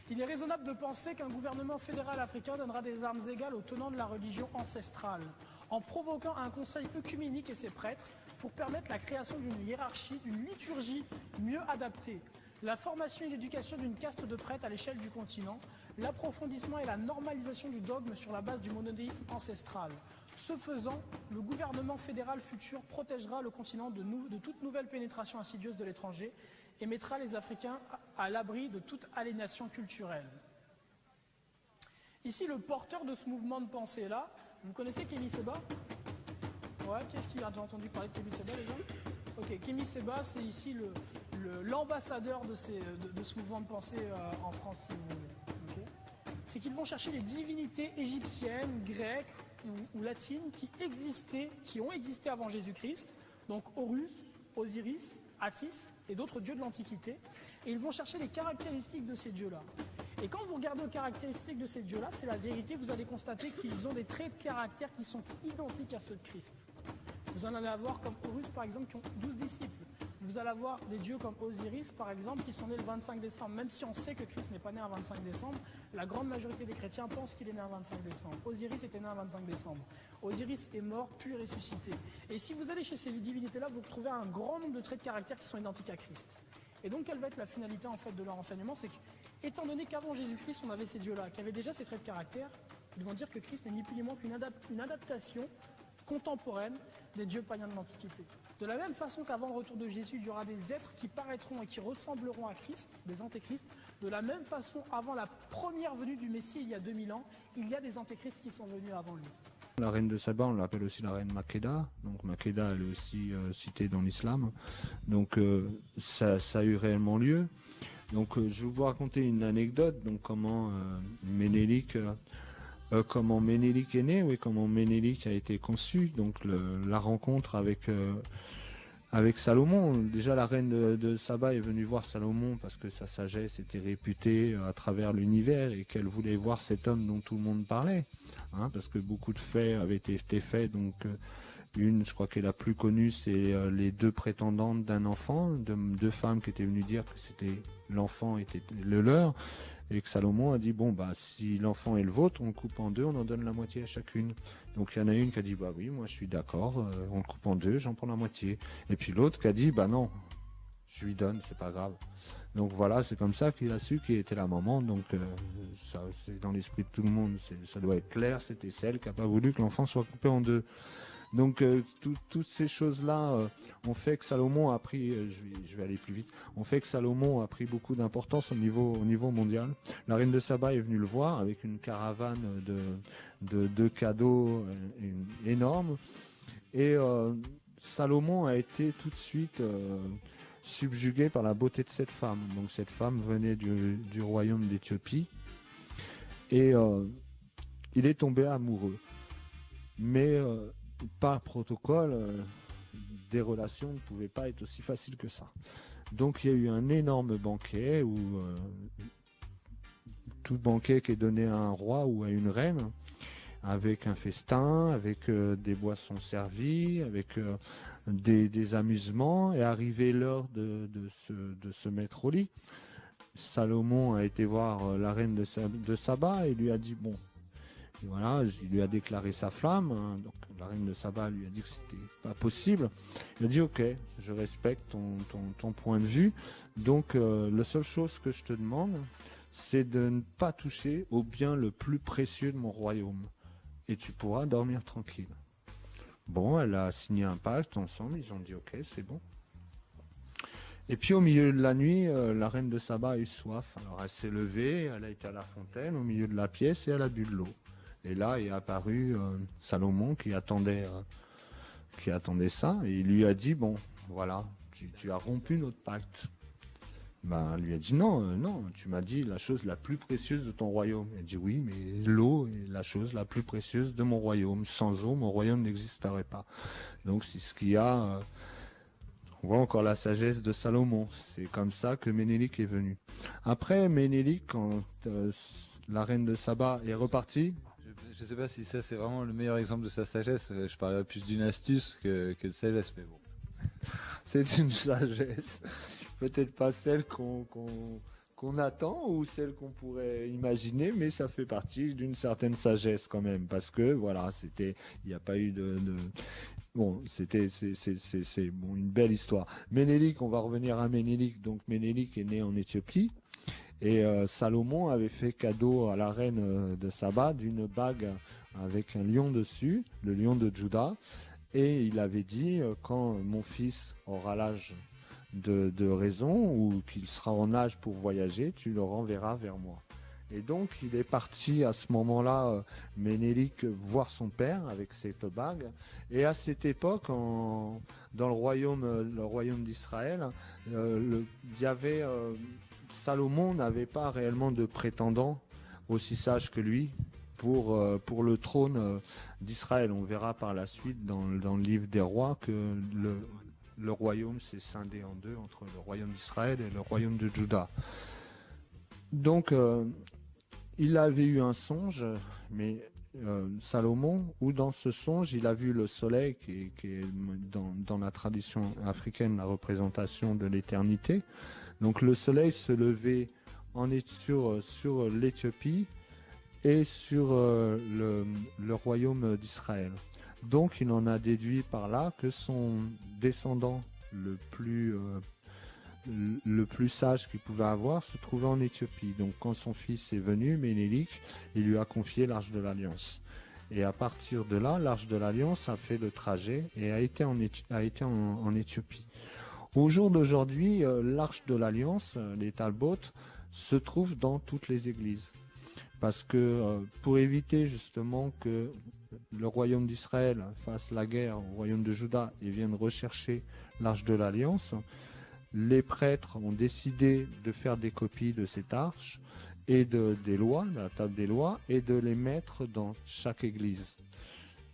Il est raisonnable de penser qu'un gouvernement fédéral africain donnera des armes égales aux tenants de la religion ancestrale, en provoquant un conseil œcuménique et ses prêtres pour permettre la création d'une hiérarchie, d'une liturgie mieux adaptée, la formation et l'éducation d'une caste de prêtres à l'échelle du continent, l'approfondissement et la normalisation du dogme sur la base du monothéisme ancestral. Ce faisant, le gouvernement fédéral futur protégera le continent de toute nouvelle pénétration insidieuse de l'étranger et mettra les Africains à l'abri de toute aliénation culturelle. Ici, le porteur de ce mouvement de pensée-là, vous connaissez Kémy Séba? Ouais, qui est-ce qui a déjà entendu parler de Kémy Séba, les gens? Ok, Kémy Séba, c'est ici l'ambassadeur de ce mouvement de pensée en France, si vous voulez. Okay. C'est qu'ils vont chercher les divinités égyptiennes, grecques ou latines qui ont existé avant Jésus-Christ, donc Horus, Osiris, Attis et d'autres dieux de l'Antiquité, et ils vont chercher les caractéristiques de ces dieux-là. Et quand vous regardez aux caractéristiques de ces dieux-là, c'est la vérité, vous allez constater qu'ils ont des traits de caractère qui sont identiques à ceux de Christ. Vous en allez avoir comme Horus, par exemple, qui ont 12 disciples. Vous allez avoir des dieux comme Osiris, par exemple, qui sont nés le 25 décembre. Même si on sait que Christ n'est pas né un 25 décembre, la grande majorité des chrétiens pensent qu'il est né un 25 décembre. Osiris était né un 25 décembre. Osiris est mort, puis ressuscité. Et si vous allez chez ces divinités-là, vous retrouvez un grand nombre de traits de caractère qui sont identiques à Christ. Et donc, quelle va être la finalité, en fait, de leur enseignement? C'est qu'étant donné qu'avant Jésus-Christ, on avait ces dieux-là, qui avaient déjà ces traits de caractère, ils vont dire que Christ n'est ni plus ni moins qu'une adaptation contemporaine des dieux païens de l'Antiquité. De la même façon qu'avant le retour de Jésus, il y aura des êtres qui paraîtront et qui ressembleront à Christ, des antéchrists. De la même façon, avant la première venue du Messie, il y a 2000 ans, il y a des antéchrists qui sont venus avant lui. La reine de Saba, on l'appelle aussi la reine Makeda. Donc Makeda, elle est aussi citée dans l'islam. Donc ça a eu réellement lieu. Donc je vais vous raconter une anecdote. Donc comment Ménélik est né, oui, comment Ménélik a été conçu. Donc la rencontre avec Salomon. Déjà, la reine de Saba est venue voir Salomon parce que sa sagesse était réputée à travers l'univers et qu'elle voulait voir cet homme dont tout le monde parlait, parce que beaucoup de faits avaient été faits donc Je crois que la plus connue, c'est les deux prétendantes d'un enfant, deux femmes qui étaient venues dire que l'enfant était le leur, et que Salomon a dit, bon, bah, si l'enfant est le vôtre, on le coupe en deux, on en donne la moitié à chacune. Donc il y en a une qui a dit, bah oui, moi je suis d'accord, on le coupe en deux, j'en prends la moitié. Et puis l'autre qui a dit, bah non, je lui donne, c'est pas grave. Donc voilà, c'est comme ça qu'il a su qui était la maman. Donc ça, c'est dans l'esprit de tout le monde. Ça doit être clair. C'était celle qui n'a pas voulu que l'enfant soit coupé en deux. Donc toutes ces choses-là ont fait que Salomon a pris, je vais aller plus vite, ont fait que Salomon a pris beaucoup d'importance au niveau mondial. La reine de Saba est venue le voir avec une caravane de cadeaux énormes. Et Salomon a été tout de suite subjugué par la beauté de cette femme. Donc cette femme venait du royaume d'Éthiopie et il est tombé amoureux. Mais par protocole, des relations ne pouvaient pas être aussi faciles que ça. Donc il y a eu un énorme banquet où tout banquet qui est donné à un roi ou à une reine, avec un festin, avec des boissons servies, avec des amusements, et arrivé l'heure de se mettre au lit. Salomon a été voir la reine de Saba et lui a dit, bon, voilà, il lui a déclaré sa flamme, hein, donc la reine de Saba lui a dit que c'était pas possible. Il a dit, ok, je respecte ton point de vue, donc la seule chose que je te demande, c'est de ne pas toucher au bien le plus précieux de mon royaume. Et tu pourras dormir tranquille. Bon, elle a signé un pacte ensemble, ils ont dit ok, c'est bon. Et puis au milieu de la nuit, la reine de Saba a eu soif. Alors elle s'est levée, elle a été à la fontaine au milieu de la pièce et elle a bu de l'eau. Et là est apparu Salomon qui attendait ça et il lui a dit, bon, voilà, tu as rompu notre pacte. Ben, elle lui a dit non, tu m'as dit la chose la plus précieuse de ton royaume. Elle a dit oui, mais l'eau est la chose la plus précieuse de mon royaume. Sans eau, mon royaume n'existerait pas. Donc c'est ce qu'il y a. On voit encore la sagesse de Salomon. C'est comme ça que Ménélik est venu. Après Ménélik, quand la reine de Saba est repartie. Je ne sais pas si ça c'est vraiment le meilleur exemple de sa sagesse. Je parlerais plus d'une astuce que de sagesse, mais bon. C'est une sagesse. Peut-être pas celle qu'on attend ou celle qu'on pourrait imaginer, mais ça fait partie d'une certaine sagesse quand même, parce que voilà, il n'y a pas eu bon, c'est bon, une belle histoire. Ménélik, on va revenir à Ménélik. Donc Ménélik est né en Éthiopie et Salomon avait fait cadeau à la reine de Saba d'une bague avec un lion dessus, le lion de Juda, et il avait dit quand mon fils aura l'âge de raison ou qu'il sera en âge pour voyager, tu le renverras vers moi. Et donc il est parti à ce moment-là, Ménélik, voir son père avec cette bague. Et à cette époque, dans le royaume d'Israël, Salomon n'avait pas réellement de prétendant aussi sage que lui pour le trône d'Israël. On verra par la suite dans le livre des rois que le royaume s'est scindé en deux entre le royaume d'Israël et le royaume de Juda. Donc, il avait eu un songe, mais Salomon, où dans ce songe, il a vu le soleil, qui est dans la tradition africaine la représentation de l'éternité. Donc, le soleil se levait sur l'Éthiopie et sur le royaume d'Israël. Donc il en a déduit par là que son descendant le plus sage qu'il pouvait avoir se trouvait en Éthiopie. Donc quand son fils est venu, Ménélik, il lui a confié l'Arche de l'Alliance. Et à partir de là, l'Arche de l'Alliance a fait le trajet et a été en Éthiopie. Au jour d'aujourd'hui, l'Arche de l'Alliance, les Talbot, se trouve dans toutes les églises. Parce que pour éviter justement que le royaume d'Israël fasse la guerre au royaume de Juda et vienne rechercher l'Arche de l'Alliance, les prêtres ont décidé de faire des copies de cette arche et des lois, de la table des lois, et de les mettre dans chaque église.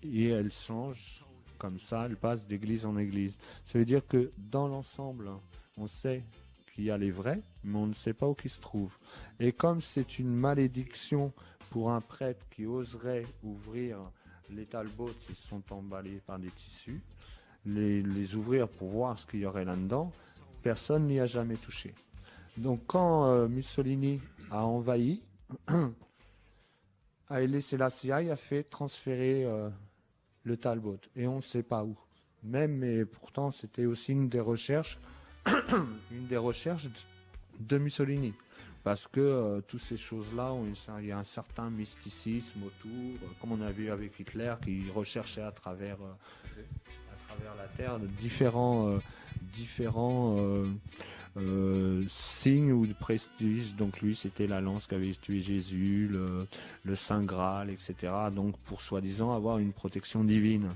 Et elles changent comme ça, elles passent d'église en église. Ça veut dire que dans l'ensemble, on sait qu'il y a les vrais, mais on ne sait pas où ils se trouvent. Et comme c'est une malédiction pour un prêtre qui oserait ouvrir les talbots, ils sont emballés par des tissus, les ouvrir pour voir ce qu'il y aurait là-dedans, personne n'y a jamais touché. Donc quand Mussolini a envahi, Haïlé Sélassié a fait transférer le talbot, et on ne sait pas où. Mais pourtant, c'était aussi une des recherches de Mussolini. Parce que toutes ces choses-là, il y a un certain mysticisme autour, comme on a vu avec Hitler, qui recherchait à travers la Terre différents signes ou de prestige. Donc lui, c'était la lance qu'avait tué Jésus, le Saint Graal, etc. Donc pour soi-disant avoir une protection divine.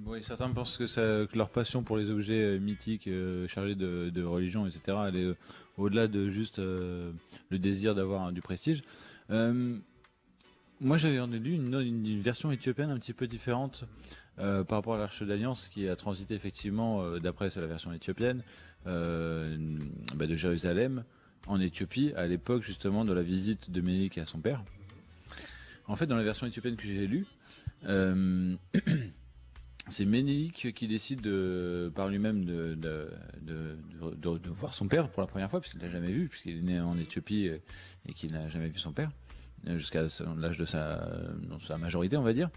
Oui, certains pensent que leur passion pour les objets mythiques chargés de religion, etc., elle est au-delà de juste le désir d'avoir du prestige. Moi, j'avais entendu une version éthiopienne un petit peu différente par rapport à l'Arche d'Alliance qui a transité effectivement, d'après la version éthiopienne, de Jérusalem en Éthiopie à l'époque justement de la visite de Ménélique à son père. En fait, dans la version éthiopienne que j'ai lue, c'est Ménélique qui décide par lui-même de voir son père pour la première fois, puisqu'il ne l'a jamais vu, puisqu'il est né en Éthiopie et qu'il n'a jamais vu son père, jusqu'à l'âge de sa majorité, on va dire.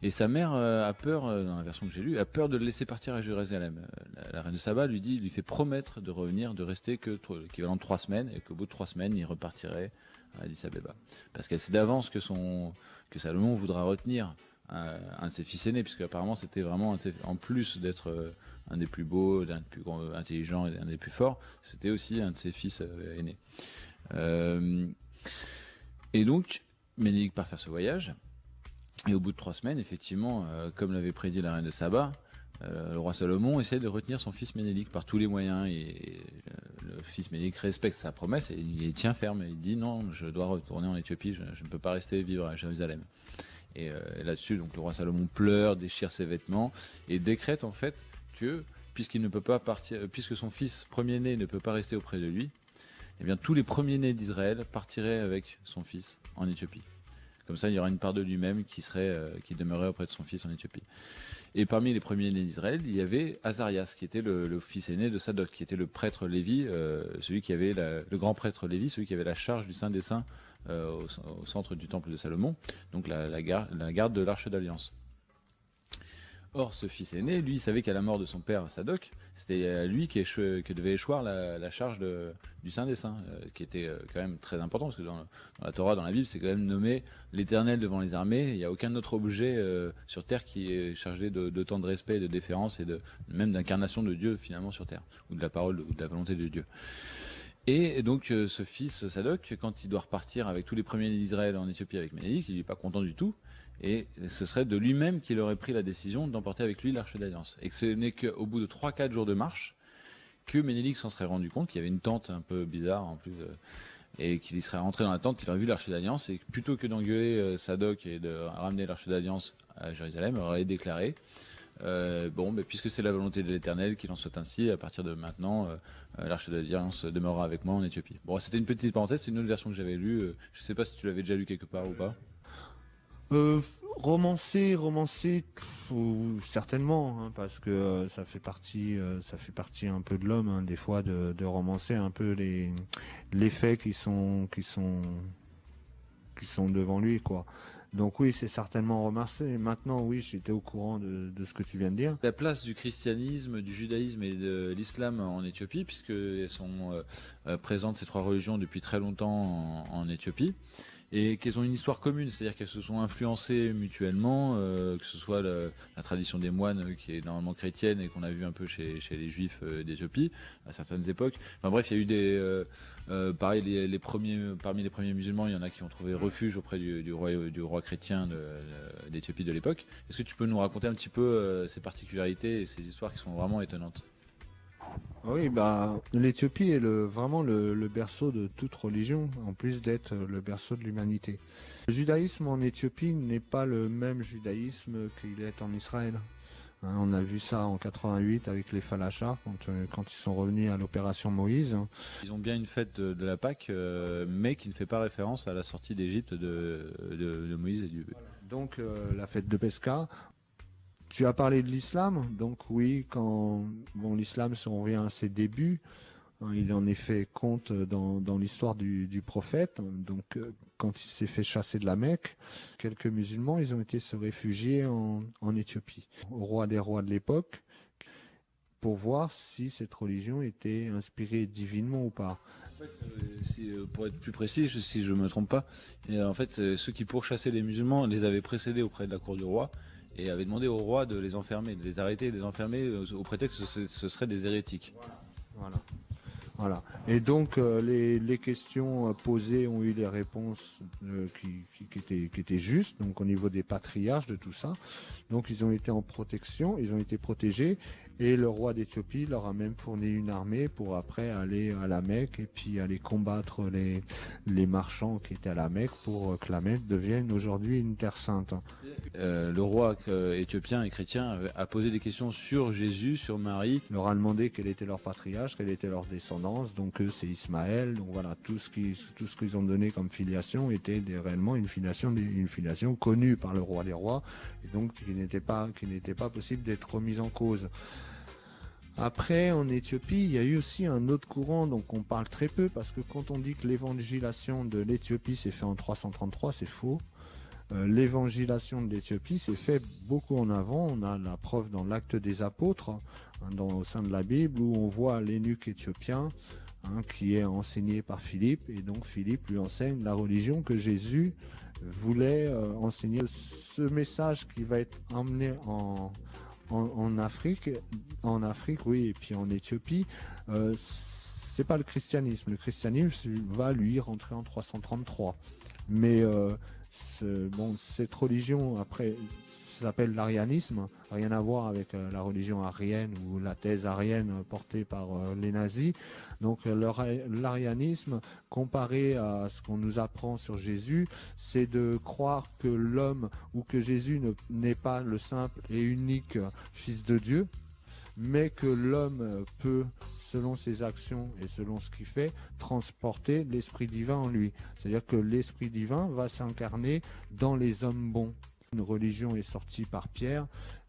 Et sa mère a peur, dans la version que j'ai lue, a peur de le laisser partir à Jérusalem. La reine de Saba lui fait promettre de revenir, de rester que l'équivalent de 3 semaines, et qu'au bout de 3 semaines, il repartirait à Addis Abeba. Parce qu'elle sait d'avance que Salomon voudra retenir un de ses fils aînés, puisque apparemment c'était vraiment en plus d'être un des plus beaux, d'un des plus intelligents et un des plus forts, c'était aussi un de ses fils aînés. Et donc Ménélique part faire ce voyage, et au bout de 3 semaines, effectivement, comme l'avait prédit la reine de Saba, le roi Salomon essaie de retenir son fils Ménélique par tous les moyens, et le fils Ménélique respecte sa promesse et il tient ferme, et il dit non, je dois retourner en Éthiopie, je ne peux pas rester vivre à Jérusalem. Et là-dessus, donc le roi Salomon pleure, déchire ses vêtements et décrète en fait que puisqu'il ne peut pas partir, puisque son fils premier-né ne peut pas rester auprès de lui, eh bien tous les premiers-nés d'Israël partiraient avec son fils en Éthiopie. Comme ça, il y aura une part de lui-même qui demeurerait auprès de son fils en Éthiopie. Et parmi les premiers-nés d'Israël, il y avait Azarias, qui était le fils aîné de Sadoc, qui était le prêtre Lévi, celui qui avait le grand prêtre Lévi, celui qui avait la charge du Saint des Saints au centre du temple de Salomon, donc la garde de l'Arche d'Alliance. Or, ce fils aîné, lui, il savait qu'à la mort de son père Sadoc, c'était à lui que devait échoir la charge du Saint des Saints, qui était quand même très important, parce que dans la Torah, dans la Bible, c'est quand même nommé l'Éternel devant les armées. Il n'y a aucun autre objet sur Terre qui est chargé d'autant de respect, de déférence et même d'incarnation de Dieu finalement sur Terre, ou de la parole, ou de la volonté de Dieu. Et donc ce fils Sadoc, quand il doit repartir avec tous les premiers-nés d'Israël en Éthiopie avec Ménélique, il n'est pas content du tout. Et ce serait de lui-même qu'il aurait pris la décision d'emporter avec lui l'Arche d'Alliance. Et que ce n'est qu'au bout de 3-4 jours de marche que Ménélique s'en serait rendu compte qu'il y avait une tente un peu bizarre en plus, et qu'il y serait rentré dans la tente, qu'il aurait vu l'Arche d'Alliance, et plutôt que d'engueuler Sadoc et de ramener l'Arche d'Alliance à Jérusalem, il aurait déclaré puisque c'est la volonté de l'Éternel qu'il en soit ainsi, à partir de maintenant, l'Arche d'Alliance demeurera avec moi en Éthiopie. Bon, c'était une petite parenthèse, c'est une autre version que j'avais lue. Je sais pas si tu l'avais déjà lu quelque part ou pas. Romancer, certainement, hein, parce que ça fait partie un peu de l'homme, hein, des fois de romancer un peu les faits qui sont devant lui, quoi. Donc oui, c'est certainement romancé. Maintenant, oui, j'étais au courant de ce que tu viens de dire. La place du christianisme, du judaïsme et de l'islam en Éthiopie, puisqu'elles sont présentes, ces 3 religions, depuis très longtemps en Éthiopie, et qu'elles ont une histoire commune, c'est-à-dire qu'elles se sont influencées mutuellement, que ce soit la tradition des moines, qui est normalement chrétienne et qu'on a vu un peu chez les juifs d'Éthiopie à certaines époques. Enfin bref, il y a eu parmi les premiers musulmans, il y en a qui ont trouvé refuge auprès du roi chrétien d'Éthiopie de l'époque. Est-ce que tu peux nous raconter un petit peu ces particularités et ces histoires qui sont vraiment étonnantes ? Oui, l'Éthiopie est vraiment le berceau de toute religion, en plus d'être le berceau de l'humanité. Le judaïsme en Éthiopie n'est pas le même judaïsme qu'il est en Israël. Hein, on a vu ça en 88 avec les Falachas, quand ils sont revenus à l'opération Moïse. Ils ont bien une fête de la Pâque, mais qui ne fait pas référence à la sortie d'Égypte de Moïse et Donc la fête de Pesca. Tu as parlé de l'islam, donc oui, l'islam, si on revient à ses débuts, il en est fait compte dans l'histoire du prophète. Donc quand il s'est fait chasser de la Mecque, quelques musulmans, ils ont été se réfugier en Éthiopie, au roi des rois de l'époque, pour voir si cette religion était inspirée divinement ou pas. En fait, pour être plus précis, si je ne me trompe pas, en fait, ceux qui pourchassaient les musulmans les avaient précédés auprès de la cour du roi et avaient demandé au roi de les enfermer, de les arrêter et de les enfermer au prétexte que ce seraient des hérétiques. Voilà. Et donc les questions posées ont eu des réponses qui étaient justes, donc au niveau des patriarches de tout ça. Donc ils ont été en protection, ils ont été protégés, et le roi d'Éthiopie leur a même fourni une armée pour après aller à la Mecque et puis aller combattre les marchands qui étaient à la Mecque pour que la Mecque devienne aujourd'hui une terre sainte. Le roi éthiopien et chrétien a posé des questions sur Jésus, sur Marie. Il leur a demandé quel était leur patriarche, quelle était leur descendance. Donc eux, c'est Ismaël. Donc voilà, tout ce qu'ils ont donné comme filiation était réellement une filiation connue par le roi des rois, et donc qui n'était pas possible d'être remise en cause. Après, en Éthiopie, il y a eu aussi un autre courant, donc on parle très peu, parce que quand on dit que l'évangélisation de l'Éthiopie s'est fait en 333, c'est faux. L'évangélisation de l'Éthiopie s'est fait beaucoup en avant. On a la preuve dans l'Acte des Apôtres, au sein de la Bible, où on voit l'eunuque éthiopien qui est enseigné par Philippe, et donc Philippe lui enseigne la religion que Jésus voulait enseigner. Ce message qui va être emmené en Afrique, oui, et puis en Éthiopie, c'est pas le christianisme. Le christianisme va lui rentrer en 333. Mais cette religion, après, s'appelle l'arianisme, rien à voir avec la religion arienne ou la thèse arienne portée par les nazis. Donc l'arianisme, comparé à ce qu'on nous apprend sur Jésus, c'est de croire que l'homme ou que Jésus n'est pas le simple et unique Fils de Dieu, mais que l'homme peut, selon ses actions et selon ce qu'il fait, transporter l'Esprit divin en lui. C'est-à-dire que l'Esprit divin va s'incarner dans les hommes bons. Une religion est sortie par Pierre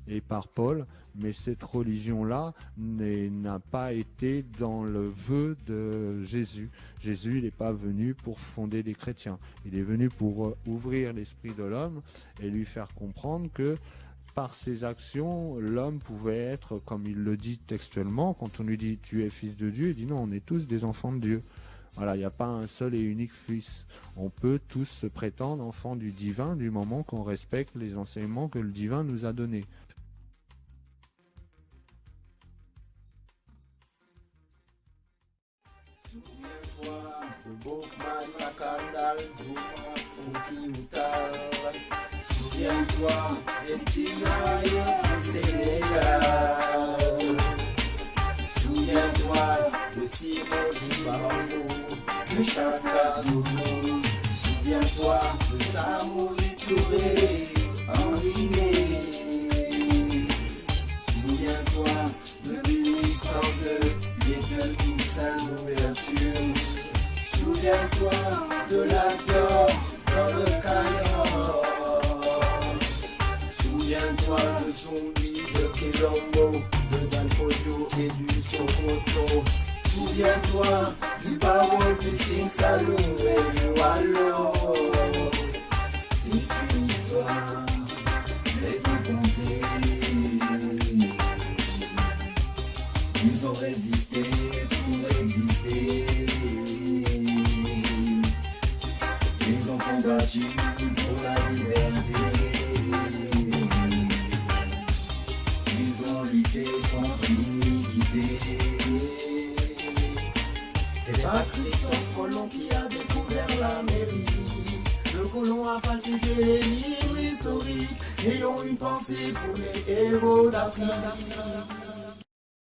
et par Paul, mais cette religion-là n'a pas été dans le vœu de Jésus. Jésus, il n'est pas venu pour fonder des chrétiens. Il est venu pour ouvrir l'esprit de l'homme et lui faire comprendre que par ses actions, l'homme pouvait être, comme il le dit textuellement, quand on lui dit « tu es fils de Dieu », il dit « non, on est tous des enfants de Dieu ». Voilà, il n'y a pas un seul et unique fils. On peut tous se prétendre enfants du divin du moment qu'on respecte les enseignements que le divin nous a donnés. Souviens-toi de Bokman Makandal, Douma Fontioutal. Souviens-toi des tirailleurs au Sénégal. Souviens-toi de Simon Kibango, de Chaka Zulu. Souviens-toi de Samouri Touré en Guinée. Souviens-toi de ministre de de Toussaint l'ouverture. Souviens-toi de l'acteur dans le Caillon. Souviens-toi de Zombie, de Kilombo, de Danfodio et du Sokoto. Souviens-toi du Barreau, du Sing Saloon et du Wallo. C'est une histoire, mais pas compter. Ils ont résisté pour exister. Ils ont combattu pour la liberté. Ils ont lutté contre l'iniquité. C'est pas Christophe Colomb qui a découvert l'Amérique. Le colon a falsifié les livres historiques. Ayons une pensée pour les héros d'Afrique.